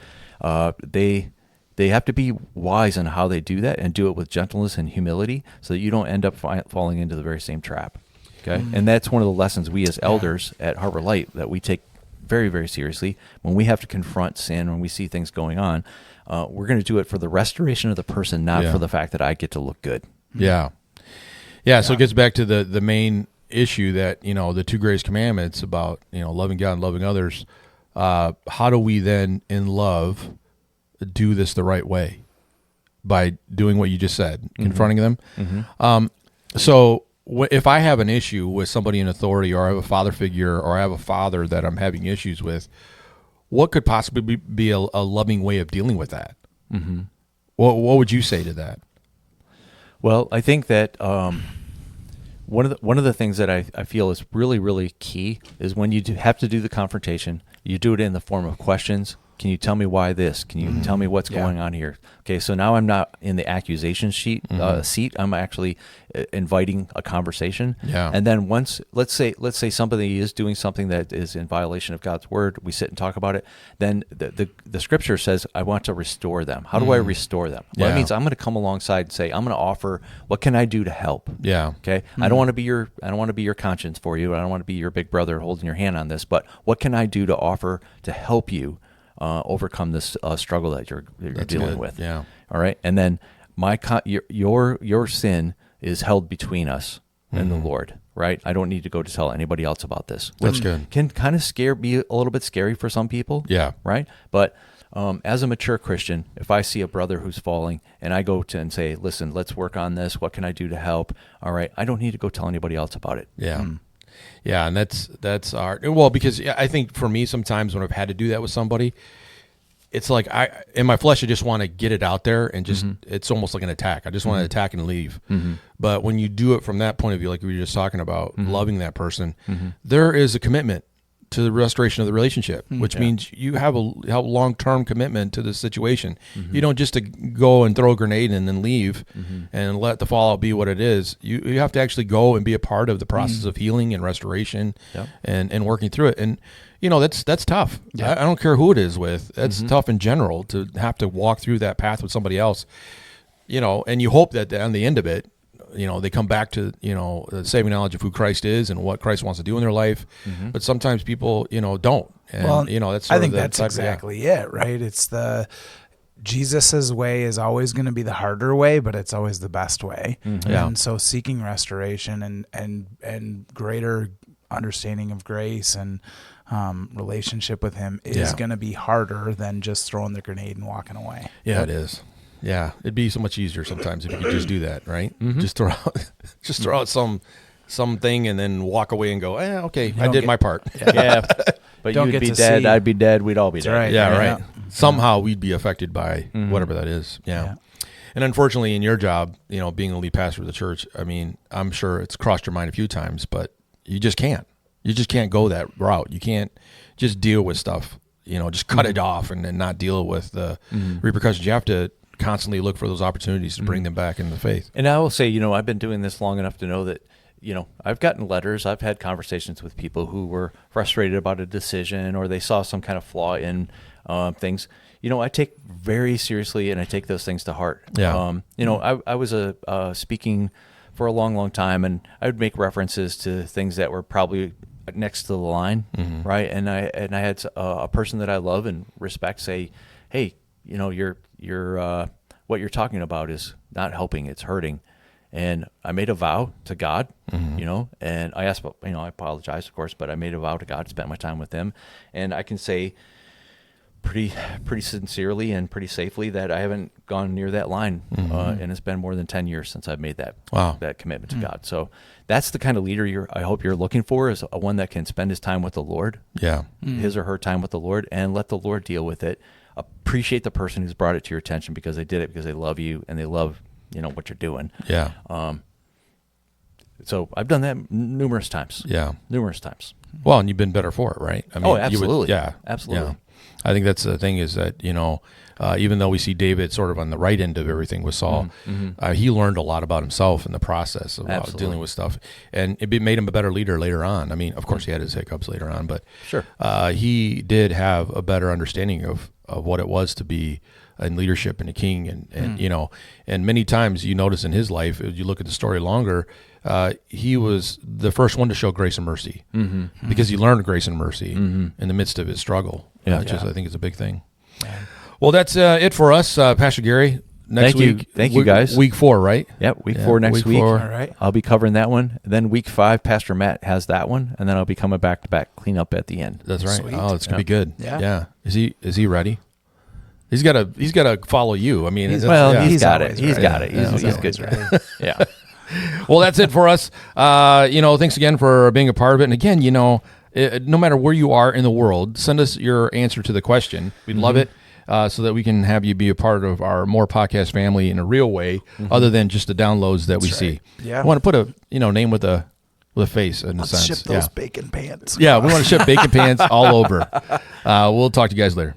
they have to be wise in how they do that and do it with gentleness and humility, so that you don't end up falling into the very same trap. Okay, and that's one of the lessons we as elders at Harbor Light that we take very, very seriously. When we have to confront sin, when we see things going on, we're going to do it for the restoration of the person, not for the fact that I get to look good. Yeah. So it gets back to the main issue that the two greatest commandments about loving God and loving others. How do we then in love do this the right way? By doing what you just said, confronting them. So if I have an issue with somebody in authority, or I have a father figure, or I have a father that I'm having issues with, what could possibly be a loving way of dealing with that? What would you say to that? Well, I think that one of the things that I feel is really, really key is when you have to do the confrontation, you do it in the form of questions Can you tell me why this? Can you tell me what's going on here? Okay, so now I'm not in the accusation seat. I'm actually inviting a conversation. Yeah. And then once, let's say somebody is doing something that is in violation of God's word, we sit and talk about it. Then the scripture says, I want to restore them. How do I restore them? Well, that means I'm going to come alongside and say, I'm going to offer, what can I do to help? Yeah. Okay. I don't want to be your conscience for you. I don't want to be your big brother holding your hand on this. But what can I do to offer to help you overcome this struggle that you're dealing with? Yeah. All right. And then your sin is held between us and the Lord. Right. I don't need to go to tell anybody else about this. That's good. Can kind of be a little bit scary for some people. Yeah. Right. But as a mature Christian, if I see a brother who's falling and I go to and say, listen, let's work on this. What can I do to help? All right. I don't need to go tell anybody else about it. Yeah. Yeah, and that's our, well, because I think for me sometimes when I've had to do that with somebody, it's like in my flesh I just want to get it out there and just it's almost like an attack. I just want to attack and leave. But when you do it from that point of view, like we were just talking about, loving that person, there is a commitment to the restoration of the relationship, which means you have a long-term commitment to the situation. You don't just to go and throw a grenade and then leave and let the fallout be what it is. You have to actually go and be a part of the process of healing and restoration and working through it. And that's tough. I don't care who it is with. That's tough in general to have to walk through that path with somebody else. And you hope that on the end of it, they come back to, the saving knowledge of who Christ is and what Christ wants to do in their life. But sometimes people, don't. And, that's I think that's exactly it, right? It's Jesus's way is always going to be the harder way, but it's always the best way. And so seeking restoration and greater understanding of grace and relationship with him is going to be harder than just throwing the grenade and walking away. Yeah, it is. Yeah, it'd be so much easier sometimes if you could just do that, right? Just throw out something and then walk away and go, okay, I did my part. But you'd be dead, I'd be dead, we'd all be dead. Right. Yeah, right. Somehow we'd be affected by whatever that is. Yeah. And unfortunately, in your job, being the lead pastor of the church, I mean, I'm sure it's crossed your mind a few times, but you just can't. You just can't go that route. You can't just deal with stuff, just cut it off and then not deal with the repercussions. You have to constantly look for those opportunities to bring them back into the faith. And I will say, I've been doing this long enough to know that, I've gotten letters, I've had conversations with people who were frustrated about a decision or they saw some kind of flaw in things. I take very seriously and I take those things to heart. Yeah. I was speaking for a long, long time and I would make references to things that were probably next to the line, right? And I had a person that I love and respect say, hey, you're what you're talking about is not helping, it's hurting. And I made a vow to God, and I asked, I apologize, of course, but I made a vow to God to spend my time with him. And I can say pretty sincerely and pretty safely that I haven't gone near that line. And it's been more than 10 years since I've made that commitment to God. So that's the kind of leader I hope you're looking for, is a one that can spend his time with the Lord, his or her time with the Lord, and let the Lord deal with it. Appreciate the person who's brought it to your attention because they did it because they love you and they love what you're doing. Yeah. So I've done that numerous times. Yeah. Numerous times. Well, and you've been better for it, right? I mean, absolutely. Absolutely. Yeah. I think that's the thing is that, even though we see David sort of on the right end of everything with Saul, he learned a lot about himself in the process of dealing with stuff. And it made him a better leader later on. I mean, of course, he had his hiccups later on, but he did have a better understanding of what it was to be in leadership and a king. And many times you notice in his life, if you look at the story longer, he was the first one to show grace and mercy because he learned grace and mercy in the midst of his struggle, which is, I think, is a big thing. Well, that's it for us, Pastor Gary. Next week, thank you guys. Week 4, right? Yep, week 4 next week. 4. All right. I'll be covering that one. Then week 5, Pastor Matt has that one, and then I'll be coming back to back clean up at the end. That's right. Sweet. Oh, it's gonna be good. Yeah. Is he ready? He's got to follow you. I mean, he's He's got it. always He's ready. got it. Yeah, He's good. ready. Yeah. Well, that's it for us. Thanks again for being a part of it. And again, no matter where you are in the world, send us your answer to the question. We'd love it. So that we can have you be a part of our More Podcast family in a real way, other than just the downloads that we see. Yeah. I want to put a name with a face in a sense. Ship those bacon pants. Yeah, we want to ship bacon pants all over. We'll talk to you guys later.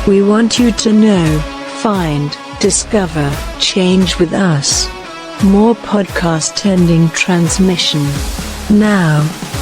We want you to know, find, discover, change with us. More podcast ending transmission. Now.